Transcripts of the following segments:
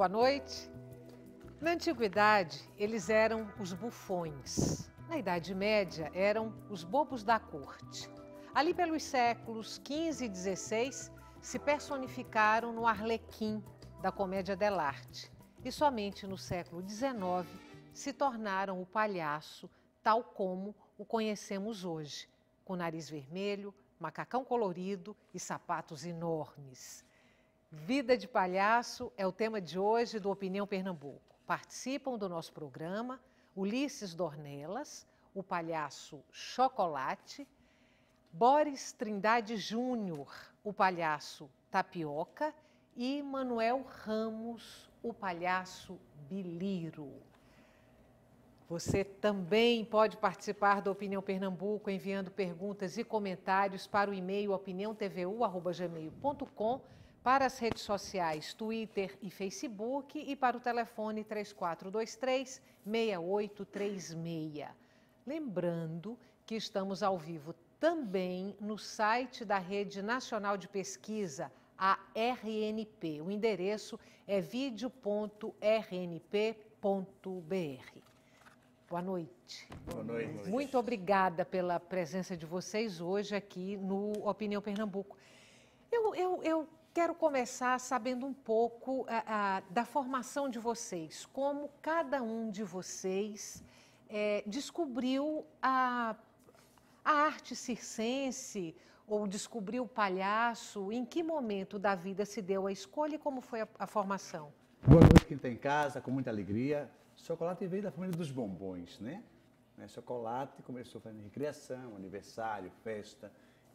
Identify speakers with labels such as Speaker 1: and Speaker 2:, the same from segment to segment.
Speaker 1: boa noite. Na antiguidade, eles eram os bufões. Na Idade Média, eram os bobos da corte. Ali pelos séculos XV e XVI, se personificaram no Arlequim da comédia dell'arte. E somente no século XIX se tornaram o palhaço, tal como o conhecemos hoje, com nariz vermelho, macacão colorido e sapatos enormes. Vida de palhaço é o tema de hoje do Opinião Pernambuco. Participam do nosso programa Ulisses Dornelas, o palhaço Chocolate, Boris Trindade Júnior, o palhaço Tapioca e Manuel Ramos, o palhaço Biliro. Você também pode participar do Opinião Pernambuco enviando perguntas e comentários para o e-mail opiniãotvu@gmail.com, para as redes sociais Twitter e Facebook e para o telefone 3423-6836. Lembrando que estamos ao vivo também no site da Rede Nacional de Pesquisa, a RNP. O endereço é video.rnp.br. Boa noite.
Speaker 2: Boa noite.
Speaker 1: Muito obrigada pela presença de vocês hoje aqui no Opinião Pernambuco. Eu quero começar sabendo um pouco da formação de vocês, como cada um de vocês descobriu a arte circense ou descobriu o palhaço, em que momento da vida se deu a escolha e como foi a formação?
Speaker 2: Boa noite quem está em casa, com muita alegria. Chocolate veio da família dos bombons, né? Chocolate começou fazendo recreação, aniversário, festa,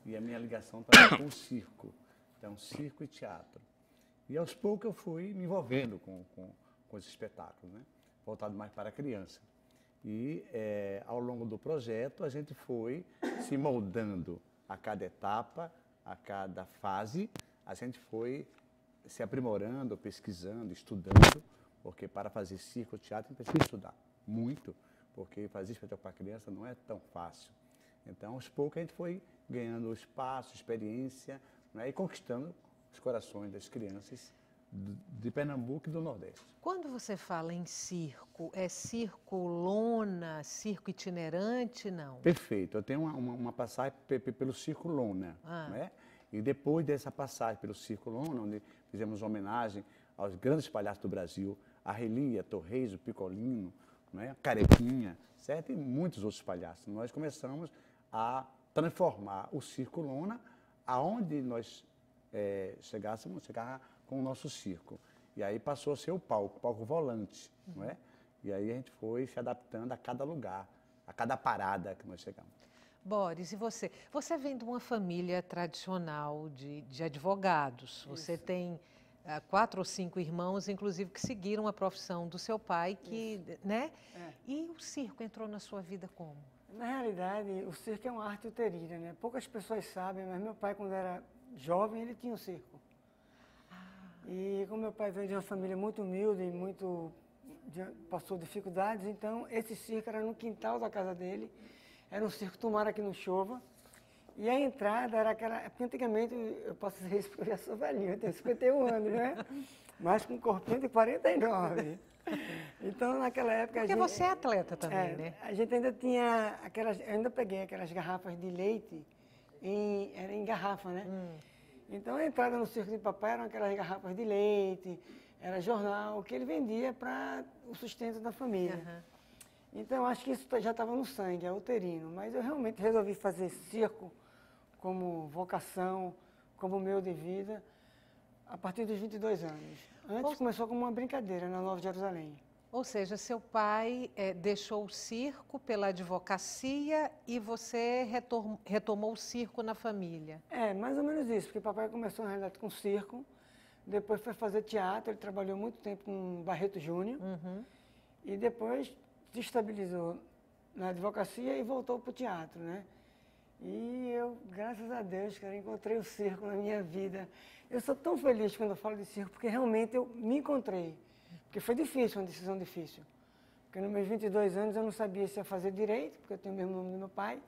Speaker 2: e a minha ligação também com o circo. Então, circo e teatro. E aos poucos eu fui me envolvendo com os espetáculos, né? Voltado mais para a criança. E ao longo do projeto a gente foi se moldando a cada etapa, a cada fase, a gente foi se aprimorando, pesquisando, estudando, porque para fazer circo ou teatro a gente precisa estudar muito, porque fazer espetáculo para criança não é tão fácil. Então, aos poucos a gente foi ganhando espaço, experiência, né, e conquistando os corações das crianças de Pernambuco e do Nordeste.
Speaker 1: Quando você fala em circo, é circo lona, circo itinerante, não?
Speaker 2: Perfeito. Eu tenho uma passagem pelo Circo Lona, né? E depois dessa passagem pelo Circo Lona, onde fizemos homenagem aos grandes palhaços do Brasil, a Relia, Torres, Picolino, né? Carequinha, certo? E muitos outros palhaços. Nós começamos a transformar o Circo Lona aonde nós chegássemos com o nosso circo. E aí passou a ser o palco volante, não é? E aí a gente foi se adaptando a cada lugar, a cada parada que nós chegamos.
Speaker 1: Boris, e você? Você vem de uma família tradicional de advogados. Você tem 4 ou 5 irmãos, inclusive, que seguiram a profissão do seu pai, né? E o circo entrou na sua vida como?
Speaker 3: Na realidade, o circo é uma arte uterina, né? Poucas pessoas sabem, mas meu pai, quando era jovem, ele tinha um circo. E como meu pai veio de uma família muito humilde, passou dificuldades, então esse circo era no quintal da casa dele, era um circo tomara que não chova, e a entrada era aquela, porque antigamente, eu posso dizer isso porque eu já sou velhinho, eu tenho 51 anos, né? Mas com um corpinho de 49. Então, naquela época...
Speaker 1: Porque você é atleta também, né?
Speaker 3: A gente ainda tinha aquelas... Eu ainda peguei aquelas garrafas de leite, era em garrafa, né? Então, a entrada no circo de papai eram aquelas garrafas de leite, era jornal, que ele vendia para o sustento da família. Então, acho que isso já estava no sangue, é uterino. Mas eu realmente resolvi fazer circo como vocação, como meio de vida, a partir dos 22 anos. Antes começou como uma brincadeira na Nova Jerusalém.
Speaker 1: Ou seja, seu pai deixou o circo pela advocacia e você retomou o circo na família.
Speaker 3: Mais ou menos isso, porque papai começou, na realidade, com circo, depois foi fazer teatro, ele trabalhou muito tempo com Barreto Júnior, e depois se estabilizou na advocacia e voltou para o teatro, né? E eu, graças a Deus, cara, encontrei o circo na minha vida. Eu sou tão feliz quando eu falo de circo, porque realmente eu me encontrei. Porque foi difícil, uma decisão difícil. Porque nos meus 22 anos eu não sabia se ia fazer direito, porque eu tenho o mesmo nome do meu pai.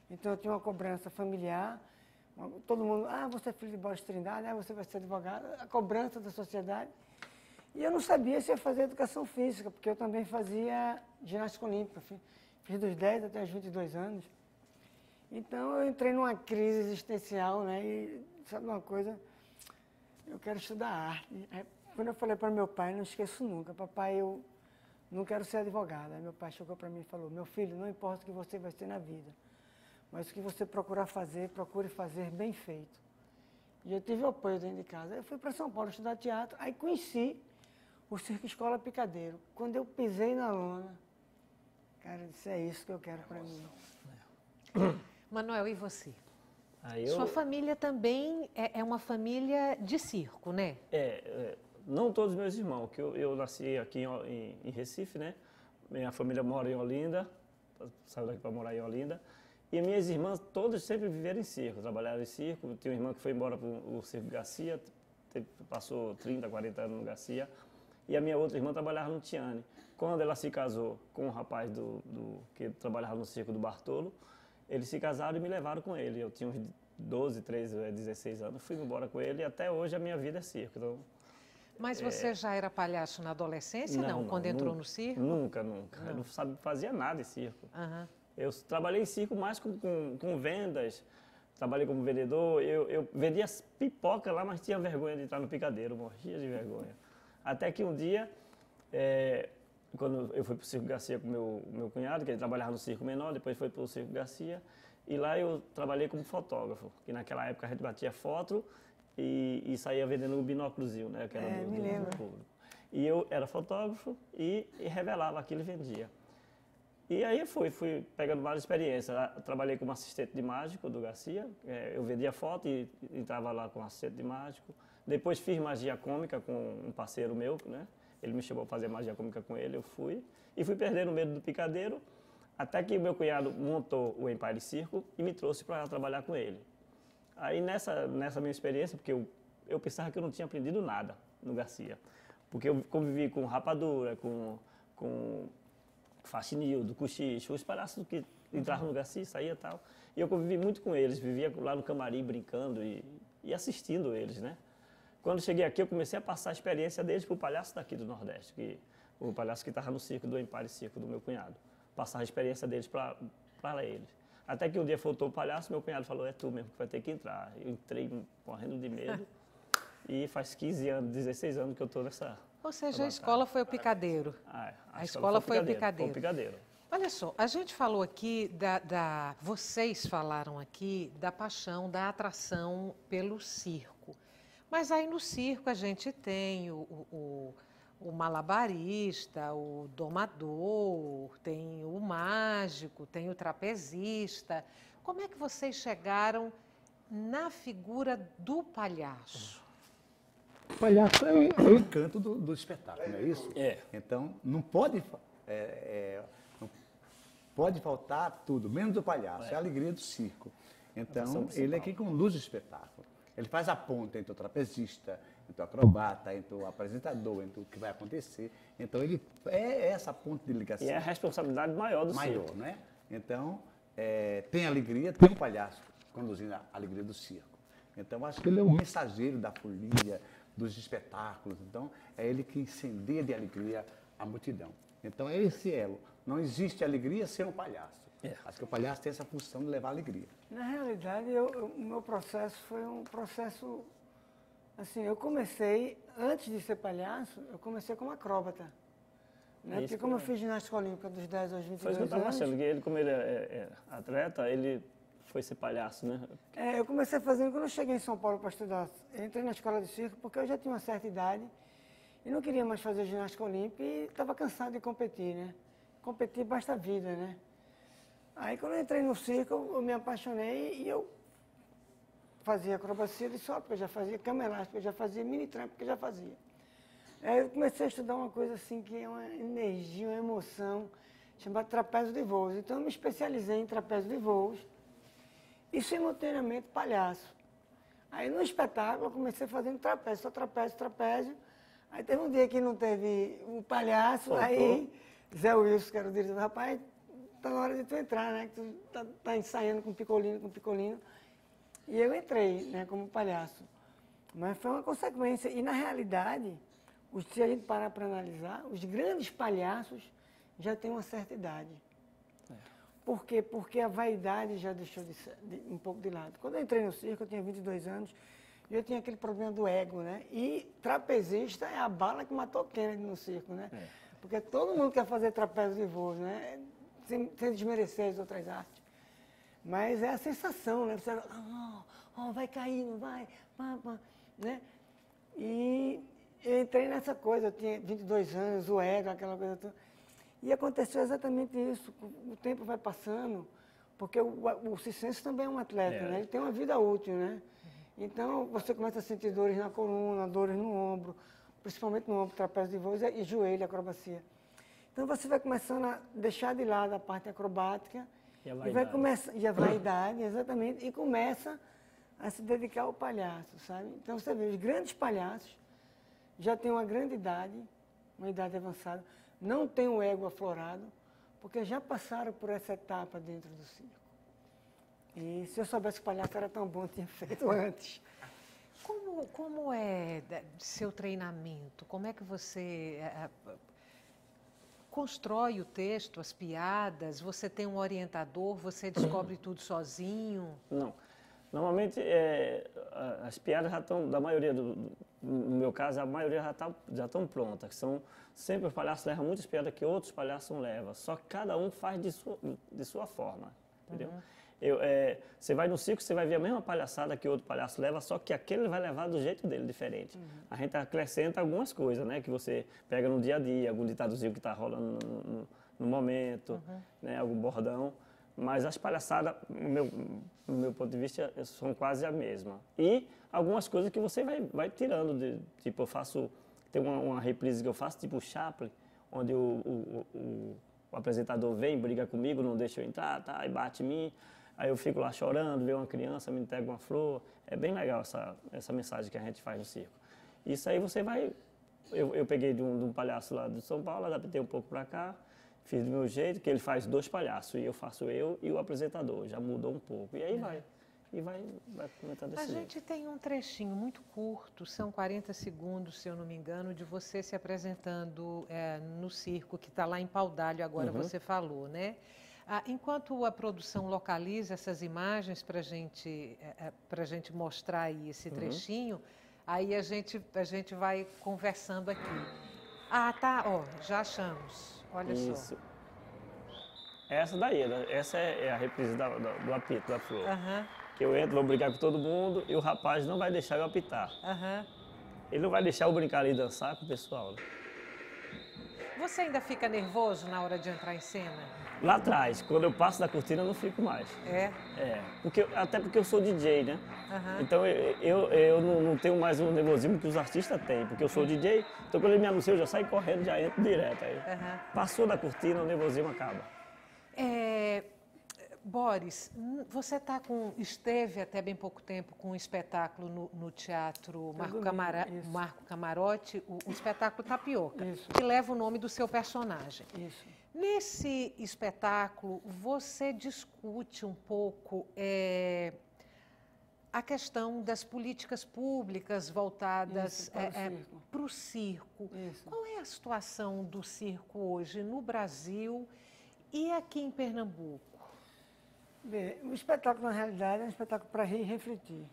Speaker 3: Então eu tinha uma cobrança familiar. Todo mundo, você é filho de Boris Trindade, você vai ser advogado. A cobrança da sociedade. E eu não sabia se ia fazer educação física, porque eu também fazia ginástica olímpica. Fiz dos 10 até os 22 anos. Então eu entrei numa crise existencial, né? E sabe uma coisa? Eu quero estudar arte. Aí, quando eu falei para meu pai, não esqueço nunca, papai, eu não quero ser advogada. Aí meu pai chegou para mim e falou, meu filho, não importa o que você vai ser na vida, mas o que você procurar fazer, procure fazer bem feito. E eu tive apoio dentro de casa. Aí eu fui para São Paulo estudar teatro, aí conheci o Circo Escola Picadeiro. Quando eu pisei na lona, cara, eu disse, é isso que eu quero para mim.
Speaker 1: Manuel, e você? Sua família também é uma família de circo, né?
Speaker 4: Não todos meus irmãos, que eu nasci aqui em Recife, né? Minha família mora em Olinda, saiu daqui para morar em Olinda. E minhas irmãs todas sempre viveram em circo, trabalharam em circo. Tinha uma irmã que foi embora para o Circo Garcia, passou 30, 40 anos no Garcia. E a minha outra irmã trabalhava no Tiane. Quando ela se casou com um rapaz que trabalhava no circo do Bartolo, eles se casaram e me levaram com ele. Eu tinha uns 12, 13, 16 anos, fui embora com ele e até hoje a minha vida é circo. Então,
Speaker 1: mas você já era palhaço na adolescência, quando entrou no circo?
Speaker 4: Nunca. Eu não fazia nada em circo. Eu trabalhei em circo mais com vendas, trabalhei como vendedor. Eu vendia pipoca lá, mas tinha vergonha de entrar no picadeiro, morria de vergonha. Até que um dia, quando eu fui para o Circo Garcia com meu cunhado, que ele trabalhava no Circo Menor, depois foi para o Circo Garcia, e lá eu trabalhei como fotógrafo, que naquela época a gente batia foto e saía vendendo um binóculozinho, né, que era do público. E eu era fotógrafo e revelava aquilo e vendia. E aí fui pegando várias experiências. Trabalhei como assistente de mágico do Garcia, eu vendia foto e estava lá como assistente de mágico. Depois fiz magia cômica com um parceiro meu, né? Ele me chamou para fazer magia cômica com ele, eu fui. E fui perdendo o medo do picadeiro, até que o meu cunhado montou o Empire Circo e me trouxe para trabalhar com ele. Aí nessa minha experiência, porque eu pensava que eu não tinha aprendido nada no Garcia. Porque eu convivi com rapadura, com faxinildo, cochicho, os palhaços que entravam no Garcia, saía e tal. E eu convivi muito com eles, vivia lá no camarim brincando e assistindo eles, né? Quando cheguei aqui, eu comecei a passar a experiência deles para o palhaço daqui do Nordeste, o palhaço que estava no circo do Empire Circo, do meu cunhado. Passar a experiência deles para eles. Até que um dia faltou o palhaço, meu cunhado falou, é tu mesmo que vai ter que entrar. Eu entrei morrendo de medo e faz 15 anos, 16 anos que eu estou nessa...
Speaker 1: Ou seja, a escola foi o picadeiro.
Speaker 4: A
Speaker 1: escola foi o picadeiro.
Speaker 4: Foi o picadeiro.
Speaker 1: Olha só, a gente falou aqui, vocês falaram aqui da paixão, da atração pelo circo. Mas aí no circo a gente tem o malabarista, o domador, tem o mágico, tem o trapezista. Como é que vocês chegaram na figura do palhaço?
Speaker 2: O palhaço é o encanto do espetáculo, não é isso? Então, não pode faltar tudo, menos o palhaço, é a alegria do circo. Então, ele é quem conduz o espetáculo. Ele faz a ponta entre o trapezista, entre o acrobata, entre o apresentador, entre o que vai acontecer. Então, ele é essa ponte de ligação.
Speaker 4: E é a responsabilidade maior do circo.
Speaker 2: Maior, né? Então, tem alegria, tem um palhaço conduzindo a alegria do circo. Então, acho que ele é o mensageiro da folia, dos espetáculos. Então, é ele que incendeia de alegria a multidão. Então, é esse elo. Não existe alegria sem um palhaço. Acho que o palhaço tem essa função de levar alegria.
Speaker 3: Na realidade, o meu processo foi um processo... Assim, eu comecei, antes de ser palhaço, eu comecei como acróbata. Né? Porque como eu fiz ginástica olímpica dos 10 aos 22 anos... Foi isso que eu estava
Speaker 4: achando, que ele, como ele é atleta, ele foi ser palhaço, né?
Speaker 3: Eu comecei fazendo, quando eu cheguei em São Paulo para estudar, eu entrei na escola de circo porque eu já tinha uma certa idade e não queria mais fazer ginástica olímpica e estava cansado de competir, né? Competir basta a vida, né? Aí quando eu entrei no circo, eu me apaixonei e eu fazia acrobacia de sol, porque eu já fazia cama elástica, eu já fazia mini trampo, porque eu já fazia. Aí eu comecei a estudar uma coisa assim, que é uma energia, uma emoção, chamada trapézio de voos. Então eu me especializei em trapézio de voos e simultaneamente palhaço. Aí no espetáculo eu comecei fazendo trapézio, só trapézio, trapézio. Aí teve um dia que não teve um palhaço, aí Zé Wilson, que era o diretor, rapaz, tá na hora de tu entrar, né? Que tu tá ensaiando com picolino. E eu entrei, né, como palhaço. Mas foi uma consequência. E na realidade, Se a gente parar para analisar, os grandes palhaços já têm uma certa idade. Por quê? Porque a vaidade já deixou um pouco de lado. Quando eu entrei no circo, eu tinha 22 anos, e eu tinha aquele problema do ego, né? E trapezista é a bala que matou Kennedy no circo, né? Porque todo mundo quer fazer trapézio de voo, né? Sem desmerecer as outras artes. Mas é a sensação, né? Você vai cair, não vai, né? E eu entrei nessa coisa, eu tinha 22 anos, o ego, aquela coisa toda. E aconteceu exatamente isso. O tempo vai passando, porque o circense também é um atleta, né? Ele tem uma vida útil, né? Então, você começa a sentir dores na coluna, dores no ombro, principalmente no ombro, trapézio de voo e joelho, acrobacia. Então, você vai começando a deixar de lado a parte acrobática e a vaidade, exatamente, e começa a se dedicar ao palhaço, sabe? Então, você vê, os grandes palhaços já têm uma grande idade, uma idade avançada, não têm o ego aflorado, porque já passaram por essa etapa dentro do circo. E se eu soubesse que palhaço era tão bom, eu tinha feito antes.
Speaker 1: Como é seu treinamento? Como é que você constrói o texto, as piadas? Você tem um orientador? Você descobre tudo sozinho?
Speaker 4: Não. Normalmente, as piadas já estão, da maioria, no meu caso, a maioria já estão prontas. Sempre os palhaços levam muitas piadas que outros palhaços não levam. Só que cada um faz de sua forma, entendeu? Você vai no circo, você vai ver a mesma palhaçada que o outro palhaço leva, só que aquele vai levar do jeito dele, diferente. A gente acrescenta algumas coisas, né? Que você pega no dia a dia, algum ditadozinho que está rolando no momento, né? Algum bordão. Mas as palhaçadas, no meu ponto de vista, são quase a mesma. E algumas coisas que você vai tirando. Tipo, tem uma reprise que eu faço, tipo Chaplin, onde o apresentador vem, briga comigo, não deixa eu entrar, tá, e bate em mim. Aí eu fico lá chorando, vê uma criança, me entrega uma flor. É bem legal essa mensagem que a gente faz no circo. Isso aí você vai... Eu peguei de um palhaço lá de São Paulo, adaptei um pouco para cá, fiz do meu jeito, que ele faz 2 palhaços, e eu faço eu e o apresentador. Já mudou um pouco. E aí vai comentar desse jeito.
Speaker 1: A gente tem um trechinho muito curto, são 40 segundos, se eu não me engano, de você se apresentando no circo, que está lá em Paudalho, agora você falou, né? Enquanto a produção localiza essas imagens para a gente mostrar aí esse trechinho, aí a gente vai conversando aqui. Tá, já achamos. Olha só.
Speaker 4: Essa daí, essa é a reprise do apito da flor. Que eu entro, vou brincar com todo mundo e o rapaz não vai deixar eu apitar. Ele não vai deixar eu brincar ali e dançar com o pessoal. Né?
Speaker 1: Você ainda fica nervoso na hora de entrar em cena?
Speaker 4: Lá atrás, quando eu passo da cortina, eu não fico mais. Até porque eu sou DJ, né? Então eu não tenho mais o nervosismo que os artistas têm, porque eu sou DJ, então quando ele me anuncia, eu já saio correndo, já entro direto. Aí. Passou da cortina, o nervosismo acaba.
Speaker 1: Boris, você esteve até bem pouco tempo com um espetáculo no Teatro Marco Camarote, o espetáculo Tapioca, que leva o nome do seu personagem. Nesse espetáculo, você discute um pouco a questão das políticas públicas voltadas para o circo. Qual é a situação do circo hoje no Brasil e aqui em Pernambuco?
Speaker 3: Bem, o espetáculo, na realidade, é um espetáculo para rir e refletir.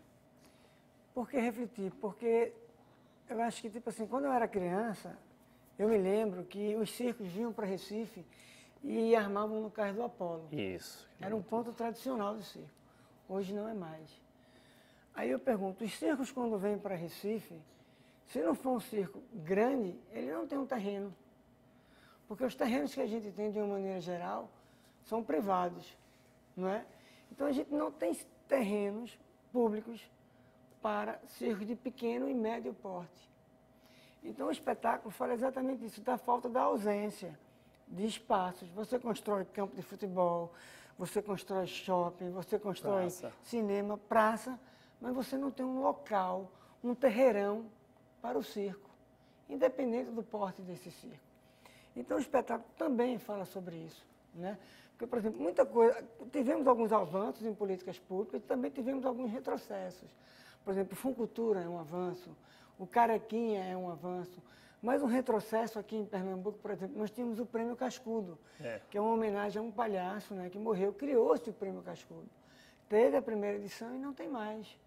Speaker 3: Por que refletir? Porque eu acho que, tipo assim, quando eu era criança, eu me lembro que os circos vinham para Recife e armavam no Cais do Apolo.
Speaker 4: Isso.
Speaker 3: Era um ponto tradicional do circo. Hoje não é mais. Aí eu pergunto, os circos quando vêm para Recife, se não for um circo grande, ele não tem um terreno. Porque os terrenos que a gente tem, de uma maneira geral, são privados. Não é? Então a gente não tem terrenos públicos para circos de pequeno e médio porte. Então o espetáculo fala exatamente isso, da falta da ausência de espaços. Você constrói campo de futebol, você constrói shopping, você constrói cinema, praça, mas você não tem um local, um terreirão para o circo, independente do porte desse circo. Então o espetáculo também fala sobre isso, né? Porque, por exemplo, muita coisa, tivemos alguns avanços em políticas públicas e também tivemos alguns retrocessos. Por exemplo, o Funcultura é um avanço, o Carequinha é um avanço, Mas um retrocesso aqui em Pernambuco, por exemplo, nós tínhamos o Prêmio Cascudo, que é uma homenagem a um palhaço, né, que morreu. Criou-se o Prêmio Cascudo. Teve a primeira edição e não tem mais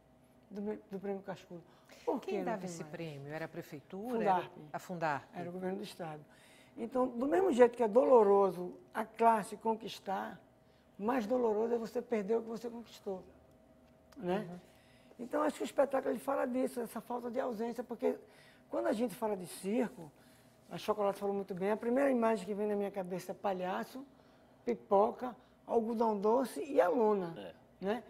Speaker 3: do Prêmio Cascudo. Por que
Speaker 1: Quem
Speaker 3: não
Speaker 1: dava
Speaker 3: tem
Speaker 1: esse
Speaker 3: mais?
Speaker 1: prêmio? Era a prefeitura?
Speaker 3: Fundarp.
Speaker 1: A Fundarp.
Speaker 3: Era o governo do Estado. Então, do mesmo jeito que é doloroso a classe conquistar, mais doloroso é você perder o que você conquistou, né? Então, acho que o espetáculo ele fala disso, essa falta de ausência, porque quando a gente fala de circo, a Chocolate falou muito bem, a primeira imagem que vem na minha cabeça é palhaço, pipoca, algodão doce e a lona, né?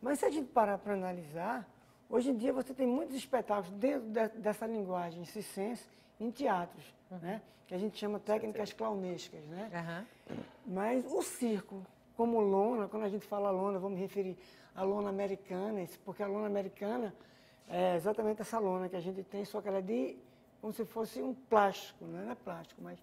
Speaker 3: Mas se a gente parar para analisar, hoje em dia você tem muitos espetáculos dentro dessa linguagem circense em teatros, né? Que a gente chama técnicas clownescas, né? Mas o circo, como lona, quando a gente fala lona, vamos referir à lona americana, porque a lona americana é exatamente essa lona que a gente tem, só que ela é como se fosse um plástico, não é plástico, mas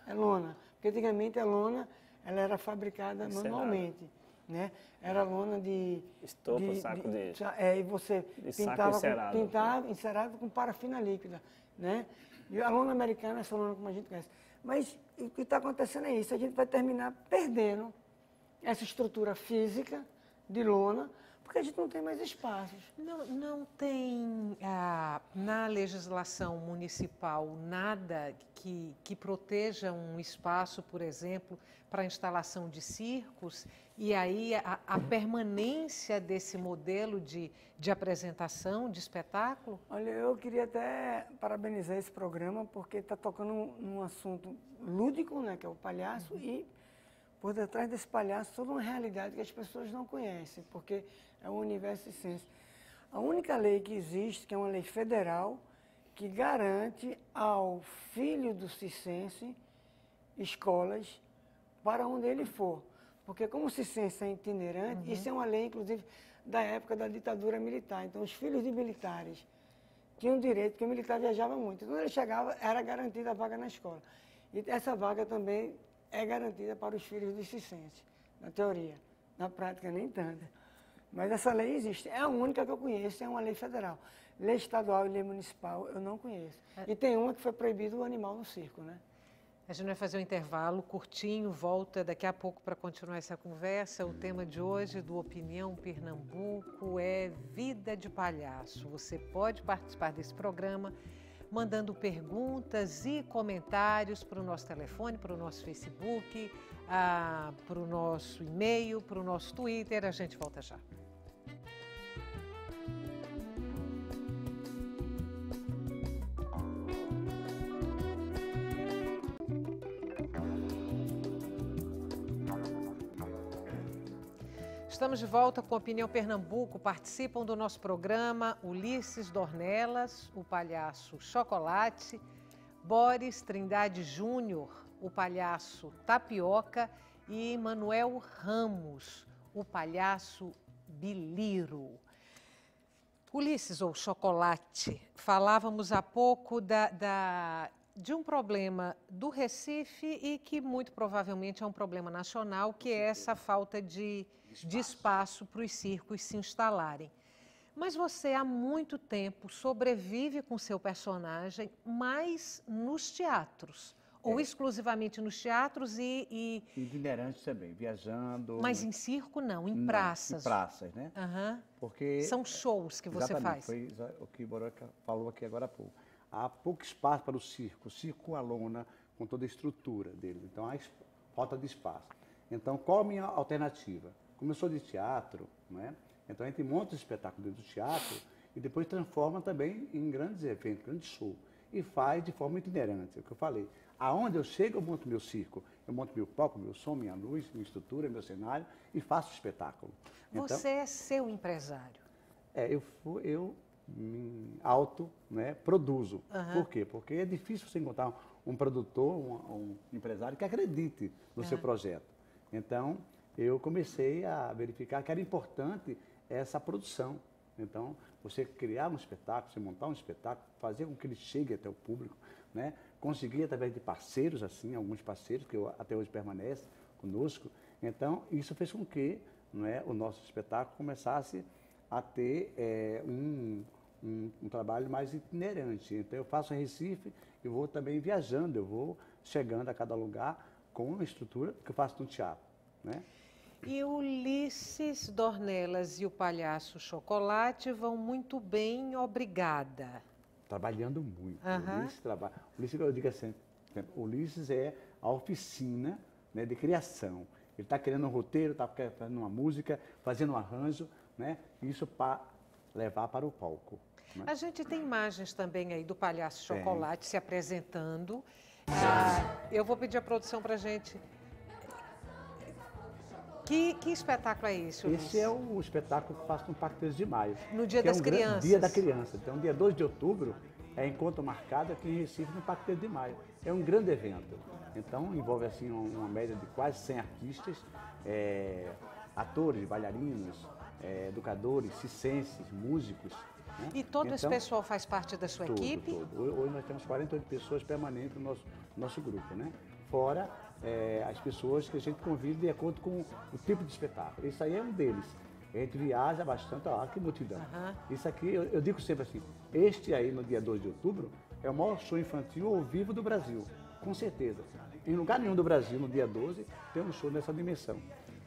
Speaker 3: é lona. Porque antigamente a lona ela era fabricada manualmente, né? Era lona de...
Speaker 4: Estopa, saco de...
Speaker 3: e você
Speaker 4: encerado.
Speaker 3: pintava encerado com parafina líquida, né? E a lona americana é essa lona como a gente conhece. Mas o que está acontecendo é isso, a gente vai terminar perdendo essa estrutura física de lona, porque a gente não tem mais espaços.
Speaker 1: Não tem na legislação municipal nada que proteja um espaço, por exemplo, para a instalação de circos, e aí a permanência desse modelo de apresentação, de espetáculo?
Speaker 3: Olha, eu queria até parabenizar esse programa, porque está tocando num assunto lúdico, né, que é o palhaço, e por detrás desse palhaço toda uma realidade que as pessoas não conhecem, porque é um universo circense. A única lei que existe, que é uma lei federal, que garante ao filho do circense escolas para onde ele for. Porque como o circense é itinerante, isso é uma lei, inclusive, da época da ditadura militar. Então, os filhos de militares tinham direito, porque o militar viajava muito. Então, quando ele chegava, era garantida a vaga na escola. E essa vaga também é garantida para os filhos dos circenses, na teoria. Na prática, nem tanto. Mas essa lei existe. É a única que eu conheço, é uma lei federal. Lei estadual e lei municipal eu não conheço. E tem uma que foi proibido o animal no circo, né?
Speaker 1: A gente vai fazer um intervalo curtinho, volta daqui a pouco para continuar essa conversa. O tema de hoje do Opinião Pernambuco é Vida de Palhaço. Você pode participar desse programa mandando perguntas e comentários para o nosso telefone, para o nosso Facebook, para o nosso e-mail, para o nosso Twitter. A gente volta já. Estamos de volta com Opinião Pernambuco. Participam do nosso programa Ulisses Dornelas, o palhaço Chocolate, Boris Trindade Júnior, o palhaço Tapioca, e Manuel Ramos, o palhaço Biliro. Ulisses, ou Chocolate, falávamos há pouco de um problema do Recife e que muito provavelmente é um problema nacional, que é essa falta de espaço para os circos se instalarem. Mas você há muito tempo sobrevive com seu personagem, mas nos teatros, ou exclusivamente nos teatros e...
Speaker 2: Itinerante também, viajando.
Speaker 1: Mas em circo não, em praças.
Speaker 2: Em praças, né? Porque
Speaker 1: são shows que você faz.
Speaker 2: Foi o que o Boroca falou aqui agora há pouco. Há pouco espaço para o circo com a lona, com toda a estrutura dele. Então, há falta de espaço. Então, qual a minha alternativa? Como eu sou de teatro, né? Então a gente monta um espetáculo dentro do teatro e depois transforma também em grandes eventos, grandes shows. E faz de forma itinerante, é o que eu falei. Aonde eu chego, eu monto meu circo. Eu monto meu palco, meu som, minha luz, minha estrutura, meu cenário e faço o espetáculo.
Speaker 1: Você é seu empresário.
Speaker 2: Eu me produzo. Por quê? Porque é difícil você encontrar um produtor, um empresário que acredite no seu projeto. Então, eu comecei a verificar que era importante essa produção. Então, você criar um espetáculo, você montar um espetáculo, fazer com que ele chegue até o público, né? Conseguir através de parceiros, assim, alguns parceiros que até hoje permanecem conosco. Então, isso fez com que, o nosso espetáculo começasse a ter um trabalho mais itinerante. Então, eu faço em Recife eu vou também viajando, eu vou chegando a cada lugar com uma estrutura que eu faço no teatro, né?
Speaker 1: E o Ulisses Dornelas e o Palhaço Chocolate vão muito bem, obrigada.
Speaker 2: Trabalhando muito.
Speaker 1: Aham.
Speaker 2: Ulisses, eu digo assim, Ulisses é a oficina, né, de criação. Ele está criando um roteiro, está fazendo uma música, fazendo um arranjo, né? Isso para levar para o palco. Né?
Speaker 1: A gente tem imagens também aí do Palhaço
Speaker 2: Tem.
Speaker 1: Chocolate se apresentando. Eu vou pedir a produção para a gente. Que espetáculo é esse, Ulisses?
Speaker 2: Esse é o espetáculo que faço no Parque 13 de Maio.
Speaker 1: No Dia
Speaker 2: que
Speaker 1: das
Speaker 2: é um
Speaker 1: Crianças.
Speaker 2: Dia da Criança. Então, dia 2 de outubro é encontro marcado aqui em Recife, no Parque 13 de Maio. É um grande evento. Então, envolve assim uma média de quase 100 artistas, atores, bailarinos, educadores, circenses, músicos. Né?
Speaker 1: E todo esse
Speaker 2: Então,
Speaker 1: pessoal faz parte da sua equipe?
Speaker 2: Todo. Hoje nós temos 48 pessoas permanentes no nosso grupo, né? Fora as pessoas que a gente convida de acordo com o tipo de espetáculo. Isso aí é um deles. A gente viaja bastante, olha que multidão. Isso aqui, eu digo sempre assim, este aí no dia 2 de outubro é o maior show infantil ao vivo do Brasil, com certeza. Em lugar nenhum do Brasil, no dia 12, tem um show nessa dimensão,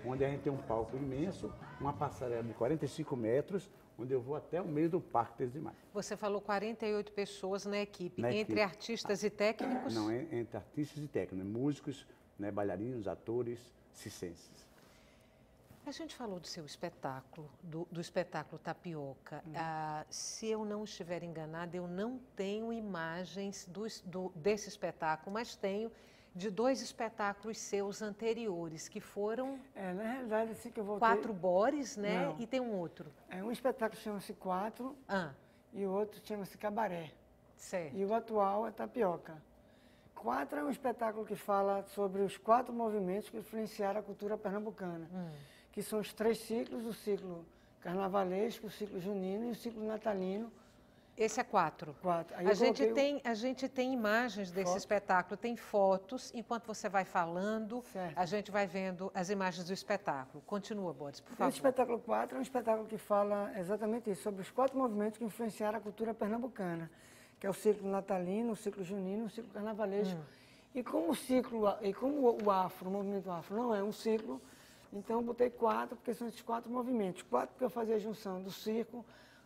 Speaker 2: onde a gente tem um palco imenso, uma passarela de 45 metros, onde eu vou até o meio do Parque 13 de Maio.
Speaker 1: Você falou 48 pessoas na equipe,
Speaker 2: Na
Speaker 1: entre
Speaker 2: equipe.
Speaker 1: artistas e técnicos?
Speaker 2: Não, entre artistas e técnicos, músicos, né, bailarinos, atores, circenses.
Speaker 1: A gente falou do seu espetáculo, do espetáculo Tapioca. Se eu não estiver enganada, eu não tenho imagens desse espetáculo, mas tenho de 2 espetáculos seus anteriores, que foram
Speaker 3: Na realidade, assim que eu voltei...
Speaker 1: 4 Bores, né?
Speaker 3: Não.
Speaker 1: E tem um outro.
Speaker 3: Um espetáculo chama-se 4 e o outro chama-se Cabaré.
Speaker 1: Certo.
Speaker 3: E o atual é Tapioca. 4 é um espetáculo que fala sobre os 4 movimentos que influenciaram a cultura pernambucana, que são os 3 ciclos, o ciclo carnavalesco, o ciclo junino e o ciclo natalino.
Speaker 1: Esse é 4.
Speaker 3: 4. Aí
Speaker 1: A gente tem imagens desse espetáculo, tem fotos. Enquanto você vai falando,
Speaker 3: Certo.
Speaker 1: a gente vai vendo as imagens do espetáculo. Continua, Boris, por
Speaker 3: O
Speaker 1: favor.
Speaker 3: espetáculo 4 é um espetáculo que fala exatamente isso, sobre os 4 movimentos que influenciaram a cultura pernambucana, que é o ciclo natalino, o ciclo junino, o ciclo carnavalesco. E como o afro, o movimento afro não é um ciclo, então eu botei 4, porque são esses 4 movimentos. 4 porque eu fazia a junção do circo,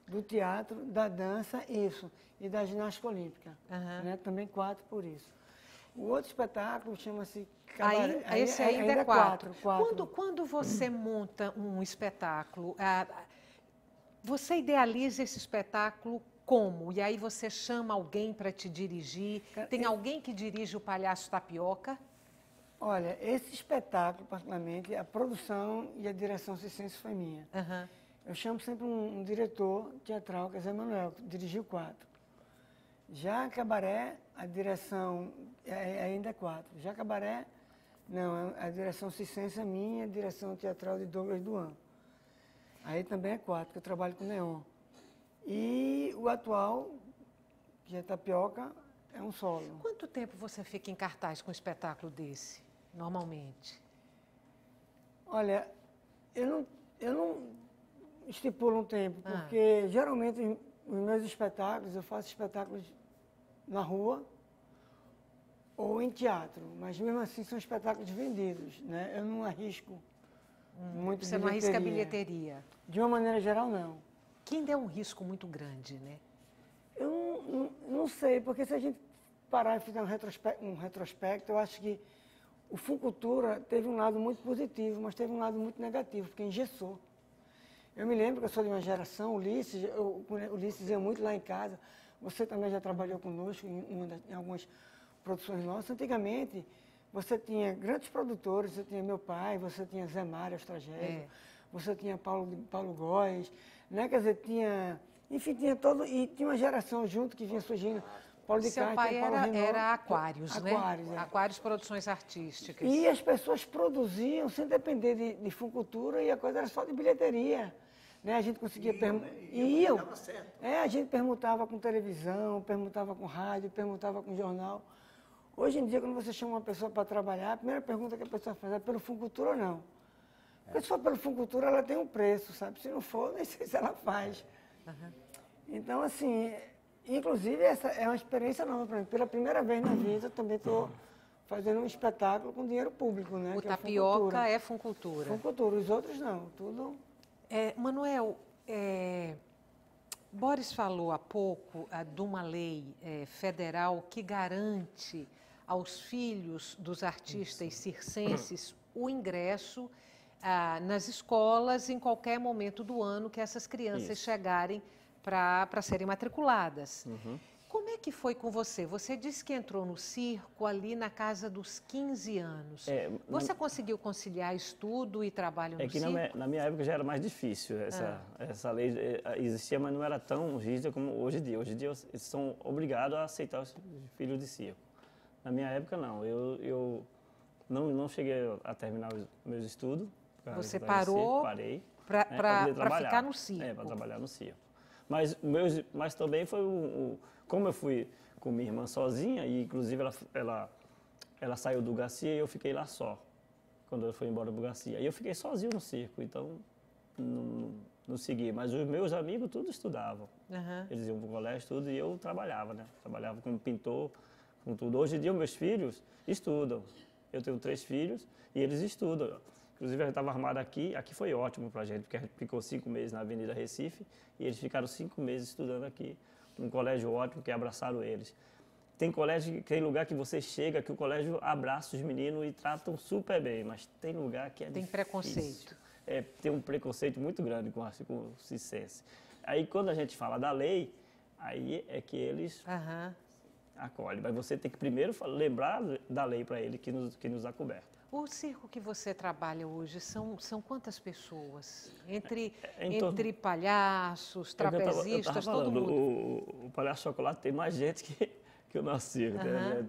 Speaker 3: do teatro, da dança, e da ginástica olímpica. Né? Também 4 por isso. O outro espetáculo chama-se Cabaré.
Speaker 1: Esse ainda é 4.
Speaker 3: 4.
Speaker 1: Quando você monta um espetáculo, você idealiza esse espetáculo como? E aí você chama alguém para te dirigir? Tem alguém que dirige o Palhaço Tapioca?
Speaker 3: Olha, esse espetáculo, particularmente, a produção e a direção circense foi minha. Eu chamo sempre um diretor teatral, que é Zé Manuel, que dirigiu 4. Já Cabaré, a direção ainda é 4. Já Cabaré, não, a direção circense é minha, a direção teatral de Douglas Duan. Aí também é 4, porque eu trabalho com neon. E o atual, que é Tapioca, é um solo.
Speaker 1: Quanto tempo você fica em cartaz com um espetáculo desse, normalmente?
Speaker 3: Olha, eu não estipulo um tempo, porque geralmente os meus espetáculos, eu faço espetáculos na rua ou em teatro, mas mesmo assim são espetáculos vendidos, né? Eu não arrisco muito bilheteria.
Speaker 1: Você não arrisca a bilheteria?
Speaker 3: De uma maneira geral, não.
Speaker 1: Que ainda é um risco muito grande, né?
Speaker 3: Eu não sei, porque se a gente parar e fizer um retrospecto, eu acho que o Funcultura teve um lado muito positivo, mas teve um lado muito negativo, porque engessou. Eu me lembro que eu sou de uma geração, Ulisses ia muito lá em casa, você também já trabalhou conosco em algumas produções nossas. Antigamente, você tinha grandes produtores, você tinha meu pai, você tinha Zé Mário Astragésio, você tinha Paulo Góes, né? Quer dizer, tinha todo, e tinha uma geração junto que vinha surgindo. Paulo de
Speaker 1: Seu pai era Aquários, né?
Speaker 3: Aquários,
Speaker 1: Aquários Produções Artísticas.
Speaker 3: E as pessoas produziam sem depender de Funcultura e a coisa era só de bilheteria. Né? A gente conseguia a gente permutava com televisão, permutava com rádio, permutava com jornal. Hoje em dia, quando você chama uma pessoa para trabalhar, a primeira pergunta que a pessoa faz é pelo Funcultura ou não? Porque se for pelo Funcultura, ela tem um preço, sabe? Se não for, nem sei se ela faz. Então, assim, Inclusive, essa é uma experiência nova para mim. Pela primeira vez na vida, eu também estou fazendo um espetáculo com dinheiro público, né?
Speaker 1: O
Speaker 3: que é a
Speaker 1: Tapioca
Speaker 3: Funcultura.
Speaker 1: é Funcultura.
Speaker 3: Funcultura, os outros não, tudo...
Speaker 1: Manuel, Boris falou há pouco de uma lei federal que garante aos filhos dos artistas circenses o ingresso nas escolas em qualquer momento do ano que essas crianças chegarem para serem matriculadas. Como é que foi com você? Você disse que entrou no circo ali na casa dos 15 anos. Você conseguiu conciliar estudo e trabalho no circo?
Speaker 4: Na minha época já era mais difícil. Essa lei existia, mas não era tão rígida como hoje em dia. Hoje em dia eles são obrigados a aceitar os filhos de circo. Na minha época, não. Eu não cheguei a terminar os meus estudos.
Speaker 1: Você parou para ficar no circo?
Speaker 4: Para trabalhar no circo. Mas também foi como eu fui com minha irmã sozinha, e inclusive ela saiu do Garcia e eu fiquei lá só, quando eu fui embora do Garcia. E eu fiquei sozinho no circo, então não segui. Mas os meus amigos tudo estudavam. Eles iam para o colégio, tudo, e eu trabalhava, né? Trabalhava como pintor, com tudo. Hoje em dia, meus filhos estudam. Eu tenho 3 filhos e eles estudam. Inclusive, a gente estava armado aqui. Aqui foi ótimo para a gente, porque a gente ficou 5 meses na Avenida Recife e eles ficaram 5 meses estudando aqui. Um colégio ótimo que abraçaram eles. Tem lugar que você chega, que o colégio abraça os meninos e tratam super bem, mas tem lugar que é difícil.
Speaker 1: Tem preconceito.
Speaker 4: Tem um preconceito muito grande com o circense. Aí, quando a gente fala da lei, aí é que eles acolhem. Mas você tem que primeiro lembrar da lei para ele que nos acoberta.
Speaker 1: O circo que você trabalha hoje são quantas pessoas? Entre palhaços, trapezistas, todo mundo?
Speaker 4: O Palhaço Chocolate tem mais gente que o nosso circo.